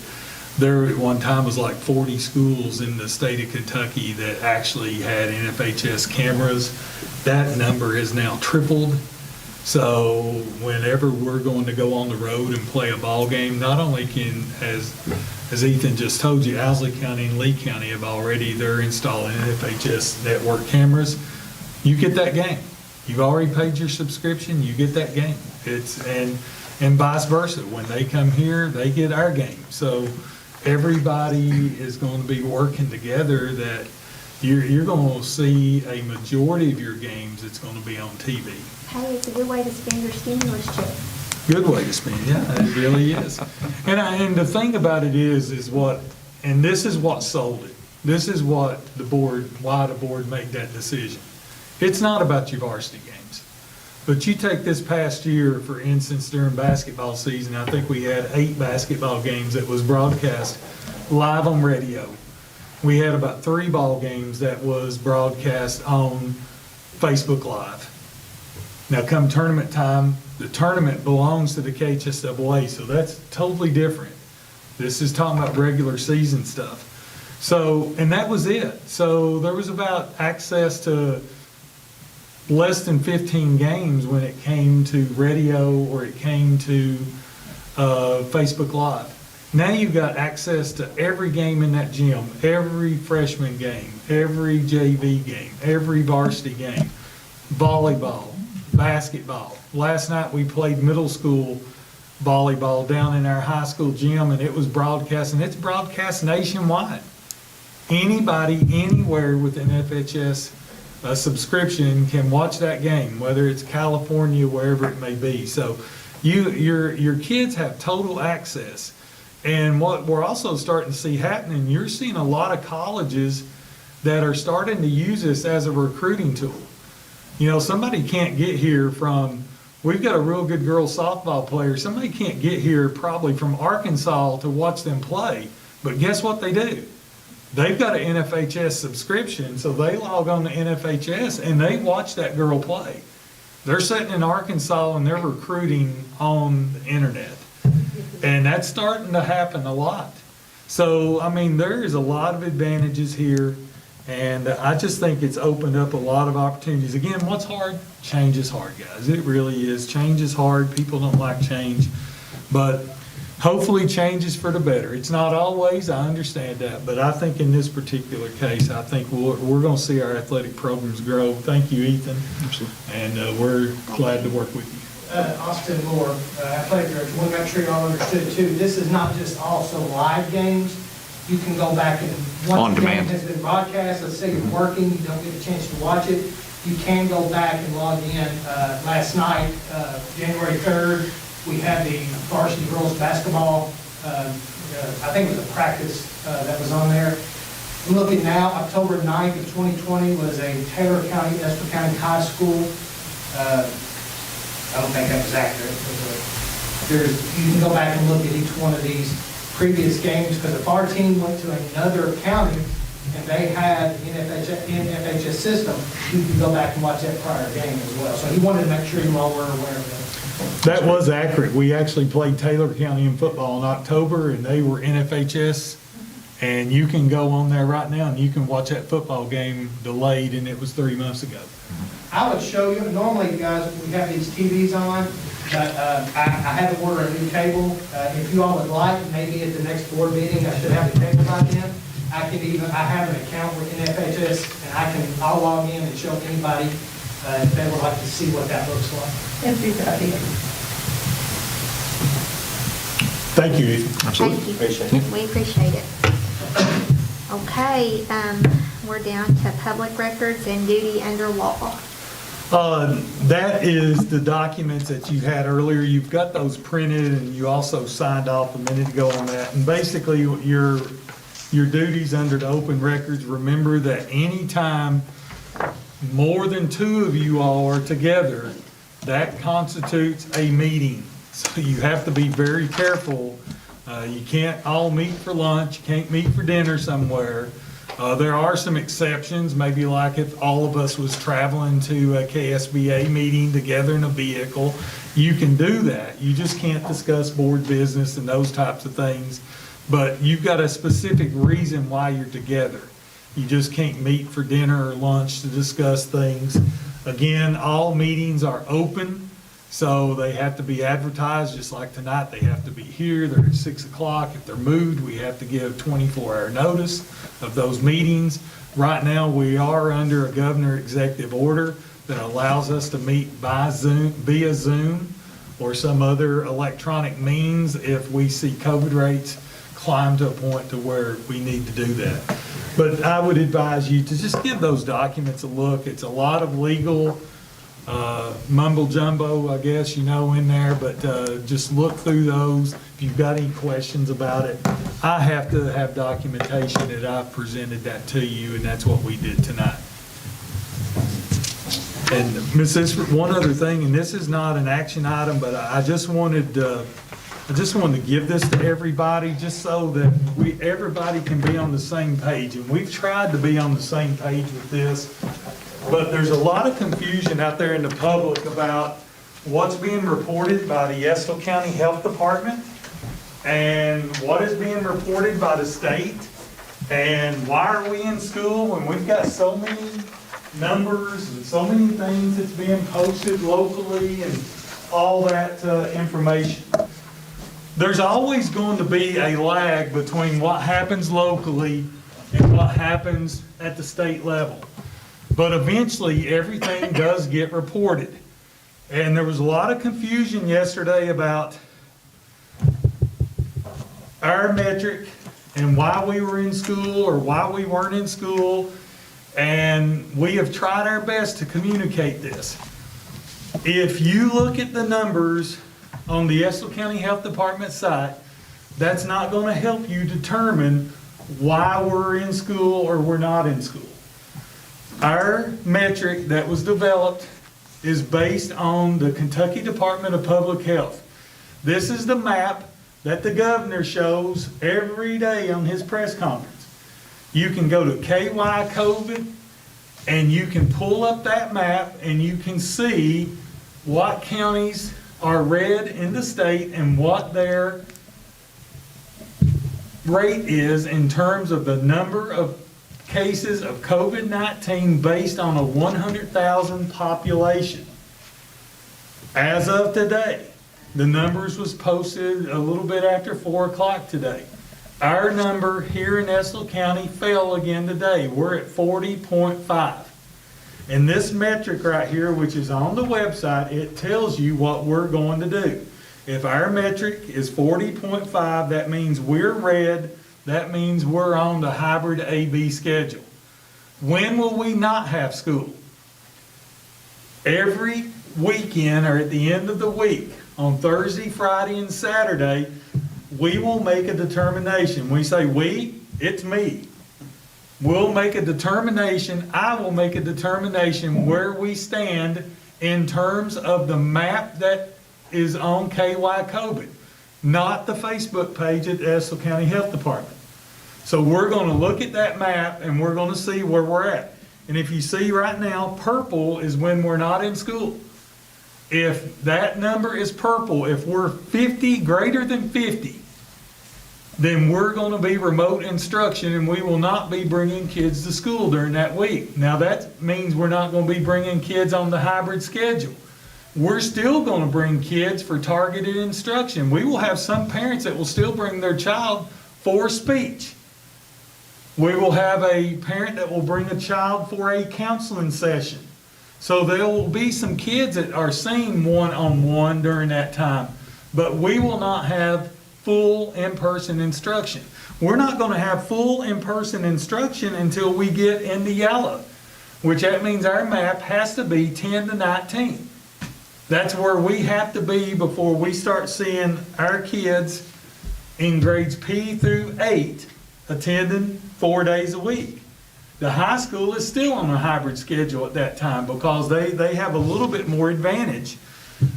There at one time was like 40 schools in the state of Kentucky that actually had NFHS cameras. That number has now tripled. So whenever we're going to go on the road and play a ball game, not only can, as Ethan just told you, Owsley County and Lee County have already, they're installing NFHS network cameras. You get that game. You've already paid your subscription, you get that game. And vice versa. When they come here, they get our game. So everybody is going to be working together that you're going to see a majority of your games that's going to be on TV. Hey, it's a good way to spend your stimulus check. Good way to spend, yeah, it really is. And the thing about it is what, and this is what sold it. This is what the board, why the board made that decision. It's not about your varsity games. But you take this past year, for instance, during basketball season, I think we had 8 basketball games that was broadcast live on radio. we had about 3 ball games that was broadcast on Facebook Live. Now, come tournament time, the tournament belongs to the KHSAA, so that's totally different. This is talking about regular season stuff. So, and that was it. So there was about access to less than 15 games when it came to radio or it came to Facebook Live. Now you've got access to every game in that gym, every freshman game, every JV game, every varsity game, volleyball, basketball. Last night we played middle school volleyball down in our high school gym, and it was broadcast, and it's broadcast nationwide. Anybody, anywhere with an FHS subscription can watch that game, whether it's California, wherever it may be. So your kids have total access. And what we're also starting to see happening, you're seeing a lot of colleges that are starting to use this as a recruiting tool. You know, somebody can't get here from, we've got a real good girls softball player, somebody can't get here probably from Arkansas to watch them play, but guess what they do? They've got an NFHS subscription, so they log on to NFHS and they watch that girl play. They're sitting in Arkansas and they're recruiting on the internet. And that's starting to happen a lot. So, I mean, there is a lot of advantages here, and I just think it's opened up a lot of opportunities. Again, what's hard? Change is hard, guys. It really is. Change is hard. People don't like change. But hopefully change is for the better. It's not always, I understand that, but I think in this particular case, I think we're going to see our athletic programs grow. Thank you, Ethan. Absolutely. And we're glad to work with you. Austin Moore, athletic director, want to make sure y'all understood too, this is not just also live games. You can go back and, On once the game demand. has been broadcast, let's say you're working, you don't get a chance to watch it, you can go back and log in. Last night, January 3rd, we had the varsity girls basketball, I think it was a practice that was on there. I'm looking now, October 9th of 2020 was a Taylor County, Estill County High School. I don't think that was accurate, but you can go back and look at each one of these previous games, because if our team went to another county and they had NFHS system, you can go back and watch that prior game as well. So he wanted to make sure you all were aware of that. That was accurate. We actually played Taylor County in football in October, and they were NFHS. And you can go on there right now and you can watch that football game delayed, and it was 3 months ago. I would show you, normally, guys, we have these TVs on, but I had to order a new cable. If you all would like, maybe at the next board meeting, I should have the cable by then. I have an account with NFHS, and I'll log in and show anybody if they would like to see what that looks like. Everybody. Thank you, Ethan. Absolutely. Thank you. Appreciate it. We appreciate it. Okay, we're down to public records and duty under law. That is the documents that you had earlier. You've got those printed, and you also signed off a minute ago on that. And basically, your duties under the open records, remember that anytime more than 2 of you all are together, that constitutes a meeting. So you have to be very careful. You can't all meet for lunch, you can't meet for dinner somewhere. There are some exceptions, maybe like if all of us was traveling to a KSBA meeting together in a vehicle, you can do that. You just can't discuss board business and those types of things. But you've got a specific reason why you're together. You just can't meet for dinner or lunch to discuss things. Again, all meetings are open. So they have to be advertised, just like tonight, they have to be here, they're at 6 o'clock. If they're moved, we have to give 24-hour notice of those meetings. Right now, we are under a governor executive order that allows us to meet by Zoom, via Zoom, or some other electronic means if we see COVID rates climb to a point to where we need to do that. But I would advise you to just give those documents a look. It's a lot of legal mumble jumbo, I guess, in there, but just look through those. If you've got any questions about it, I have to have documentation that I've presented that to you, and that's what we did tonight. And Ms. Isford, one other thing, and this is not an action item, but I just wanted I just wanted to give this to everybody, just so that everybody can be on the same page. And we've tried to be on the same page with this, but there's a lot of confusion out there in the public about what's being reported by the Estill County Health Department and what is being reported by the state, and why are we in school when we've got so many numbers and so many things that's being posted locally and all that information. There's always going to be a lag between what happens locally and what happens at the state level. But eventually, everything does get reported. And there was a lot of confusion yesterday about our metric and why we were in school or why we weren't in school. And we have tried our best to communicate this. If you look at the numbers on the Estill County Health Department site, that's not going to help you determine why we're in school or we're not in school. Our metric that was developed is based on the Kentucky Department of Public Health. This is the map that the governor shows every day on his press conference. You can go to KY COVID and you can pull up that map and you can see what counties are red in the state and what their rate is in terms of the number of cases of COVID-19 based on a 100,000 population. As of today, the numbers was posted a little bit after 4 o'clock today. Our number here in Estill County fell again today. We're at 40.5. And this metric right here, which is on the website, it tells you what we're going to do. If our metric is 40.5, that means we're red. That means we're on the hybrid AB schedule. When will we not have school? Every weekend or at the end of the week, on Thursday, Friday, and Saturday, we will make a determination. We say we, it's me. We'll make a determination, I will make a determination where we stand in terms of the map that is on KY COVID, not the Facebook page at the Estill County Health Department. So we're going to look at that map and we're going to see where we're at. And if you see right now, purple is when we're not in school. If that number is purple, if we're 50, greater than 50, then we're going to be remote instruction and we will not be bringing kids to school during that week. Now that means we're not going to be bringing kids on the hybrid schedule. We're still going to bring kids for targeted instruction. We will have some parents that will still bring their child for speech. We will have a parent that will bring a child for a counseling session. So there will be some kids that are seen one-on-one during that time, but we will not have full in-person instruction. We're not going to have full in-person instruction until we get into yellow, which that means our map has to be 10 to 19. That's where we have to be before we start seeing our kids in grades P through 8 attending 4 days a week. The high school is still on a hybrid schedule at that time because they have a little bit more advantage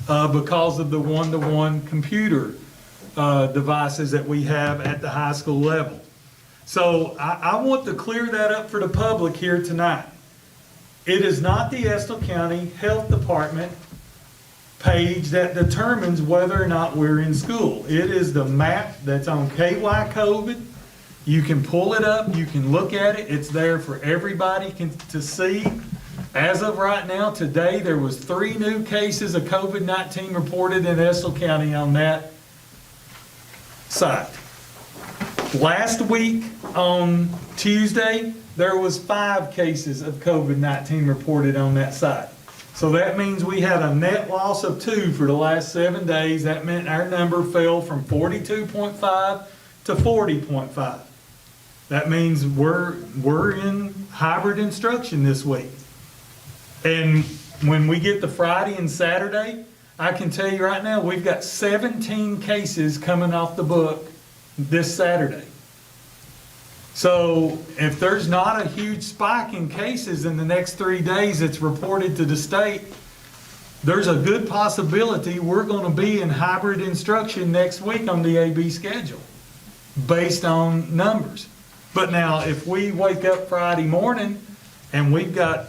because of the one-to-one computer devices that we have at the high school level. So I want to clear that up for the public here tonight. It is not the Estill County Health Department page that determines whether or not we're in school. It is the map that's on KY COVID. You can pull it up, you can look at it, it's there for everybody to see. As of right now, today, there was 3 new cases of COVID-19 reported in Estill County on that site. Last week, on Tuesday, there was 5 cases of COVID-19 reported on that site. So that means we had a net loss of 2 for the last 7 days. That meant our number fell from 42.5 to 40.5. That means we're in hybrid instruction this week. And when we get to Friday and Saturday, I can tell you right now, we've got 17 cases coming off the book this Saturday. So if there's not a huge spike in cases in the next 3 days that's reported to the state, there's a good possibility we're going to be in hybrid instruction next week on the AB schedule, based on numbers. But now, if we wake up Friday morning and we've got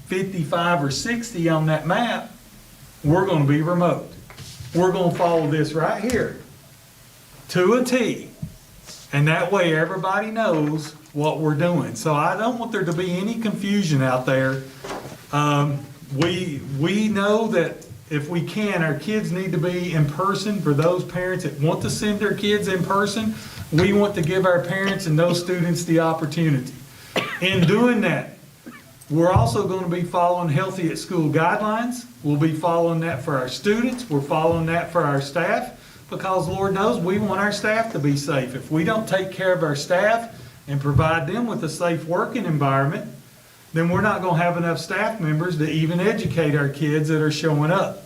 55 or 60 on that map, we're going to be remote. We're going to follow this right here to a T. And that way everybody knows what we're doing. So I don't want there to be any confusion out there. We know that if we can, our kids need to be in person. For those parents that want to send their kids in person, we want to give our parents and those students the opportunity. In doing that, we're also going to be following Healthy at School guidelines. We'll be following that for our students. We're following that for our staff, because Lord knows we want our staff to be safe. If we don't take care of our staff and provide them with a safe working environment, then we're not going to have enough staff members to even educate our kids that are showing up.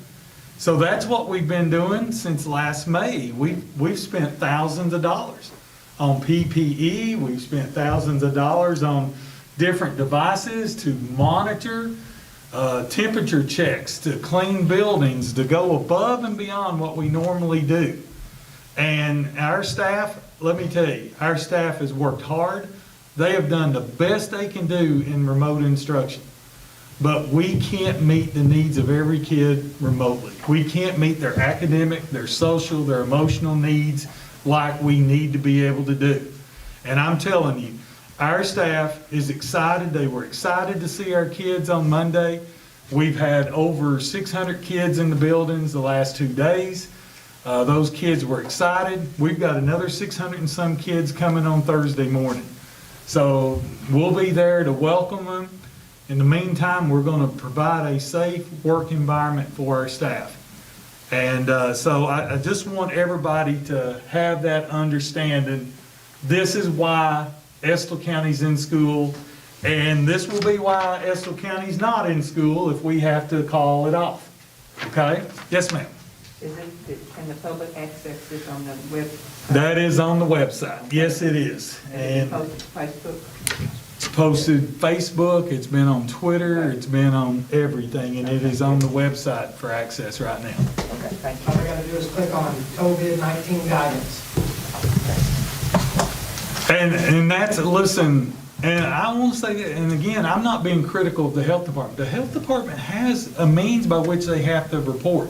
So that's what we've been doing since last May. We've spent thousands of dollars on PPE. We've spent thousands of dollars on different devices to monitor temperature checks, to clean buildings, to go above and beyond what we normally do. And our staff, let me tell you, our staff has worked hard. They have done the best they can do in remote instruction. But we can't meet the needs of every kid remotely. We can't meet their academic, their social, their emotional needs like we need to be able to do. And I'm telling you, our staff is excited. They were excited to see our kids on Monday. We've had over 600 kids in the buildings the last 2 days. Those kids were excited. We've got another 600 and some kids coming on Thursday morning. So we'll be there to welcome them. In the meantime, we're going to provide a safe work environment for our staff. And so I just want everybody to have that understanding. This is why Estill County's in school, and this will be why Estill County's not in school if we have to call it off. Okay? Yes, ma'am. Can the public access this on the web? That is on the website. Yes, it is. And Facebook? it's posted Facebook, it's been on Twitter, it's been on everything, and it is on the website for access right now. Okay, thank you. All we gotta do is click on COVID-19 guidance. And that's, listen, and I want to say that, and again, I'm not being critical of the health department. The health department has a means by which they have to report.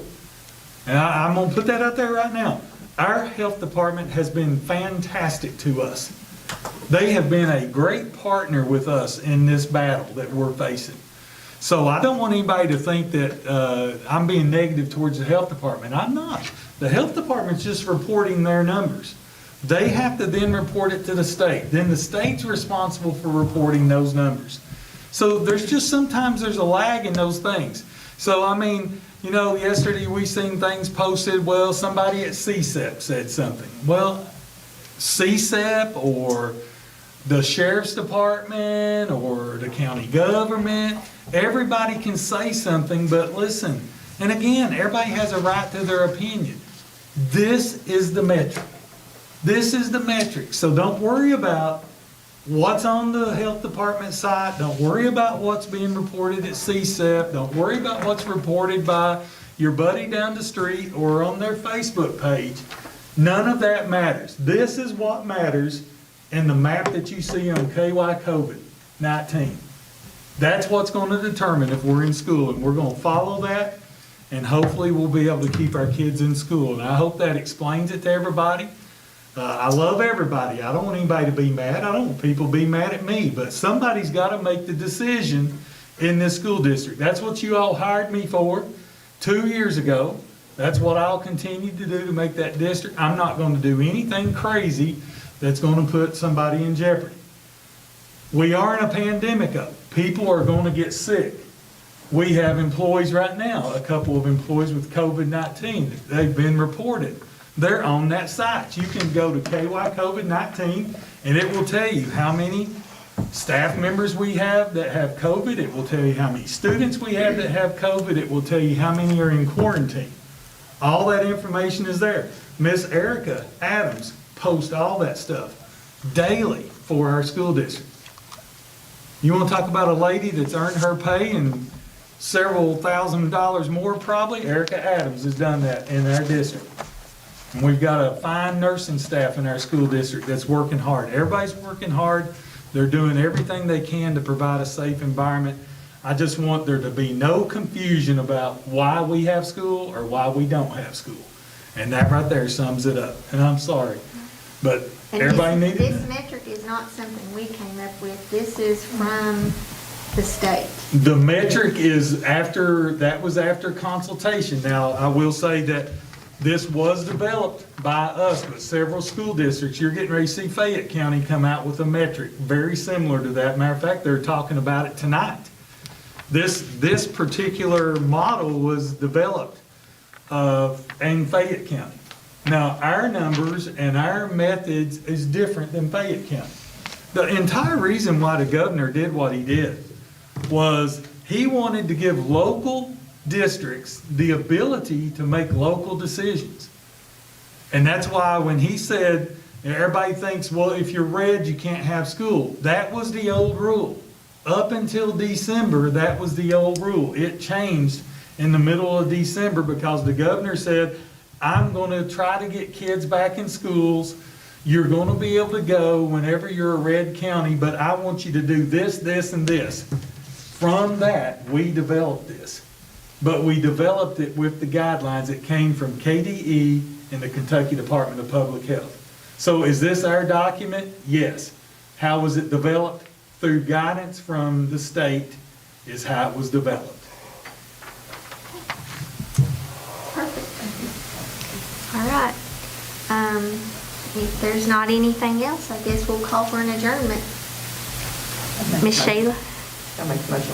And I'm going to put that out there right now. Our health department has been fantastic to us. They have been a great partner with us in this battle that we're facing. So I don't want anybody to think that I'm being negative towards the health department. I'm not. The health department's just reporting their numbers. They have to then report it to the state. Then the state's responsible for reporting those numbers. So there's just sometimes there's a lag in those things. So I mean, you know, yesterday we seen things posted, well, somebody at CSEP said something. Well, CSEP or the sheriff's department or the county government, everybody can say something, but listen, and again, everybody has a right to their opinion. This is the metric. This is the metric. So don't worry about what's on the health department site. Don't worry about what's being reported at CSEP. Don't worry about what's reported by your buddy down the street or on their Facebook page. None of that matters. This is what matters in the map that you see on KY COVID-19. That's what's going to determine if we're in school, and we're going to follow that, and hopefully we'll be able to keep our kids in school. And I hope that explains it to everybody. I love everybody. I don't want anybody to be mad. I don't want people to be mad at me, but somebody's got to make the decision in this school district. That's what you all hired me for 2 years ago. That's what I'll continue to do to make that district. I'm not going to do anything crazy that's going to put somebody in jeopardy. We are in a pandemic though. People are going to get sick. We have employees right now, a couple of employees with COVID-19. They've been reported. They're on that site. You can go to KY COVID-19 and it will tell you how many staff members we have that have COVID. It will tell you how many students we have that have COVID. It will tell you how many are in quarantine. All that information is there. Miss Erica Adams posts all that stuff daily for our school district. You want to talk about a lady that's earned her pay and several $1,000s more probably. Erica Adams has done that in our district. And we've got a fine nursing staff in our school district that's working hard. Everybody's working hard. They're doing everything they can to provide a safe environment. I just want there to be no confusion about why we have school or why we don't have school. And that right there sums it up. And I'm sorry, but And everybody needed This that. metric is not something we came up with. This is from the state. The metric is after, that was after consultation. Now, I will say that this was developed by us, but several school districts, you're getting ready to see Fayette County come out with a metric very similar to that. Matter of fact, they're talking about it tonight. This particular model was developed in Fayette County. Now, our numbers and our methods is different than Fayette County. The entire reason why the governor did what he did was he wanted to give local districts the ability to make local decisions. And that's why when he said, everybody thinks, well, if you're red, you can't have school. That was the old rule. Up until December, that was the old rule. It changed in the middle of December because the governor said, I'm going to try to get kids back in schools. You're going to be able to go whenever you're a red county, but I want you to do this, this, and this. From that, we developed this. But we developed it with the guidelines that came from KDE and the Kentucky Department of Public Health. So is this our document? Yes. How was it developed? Through guidance from the state is how it was developed. Perfect. All right. If there's not anything else, I guess we'll call for an adjournment. Miss Sheila? I make a motion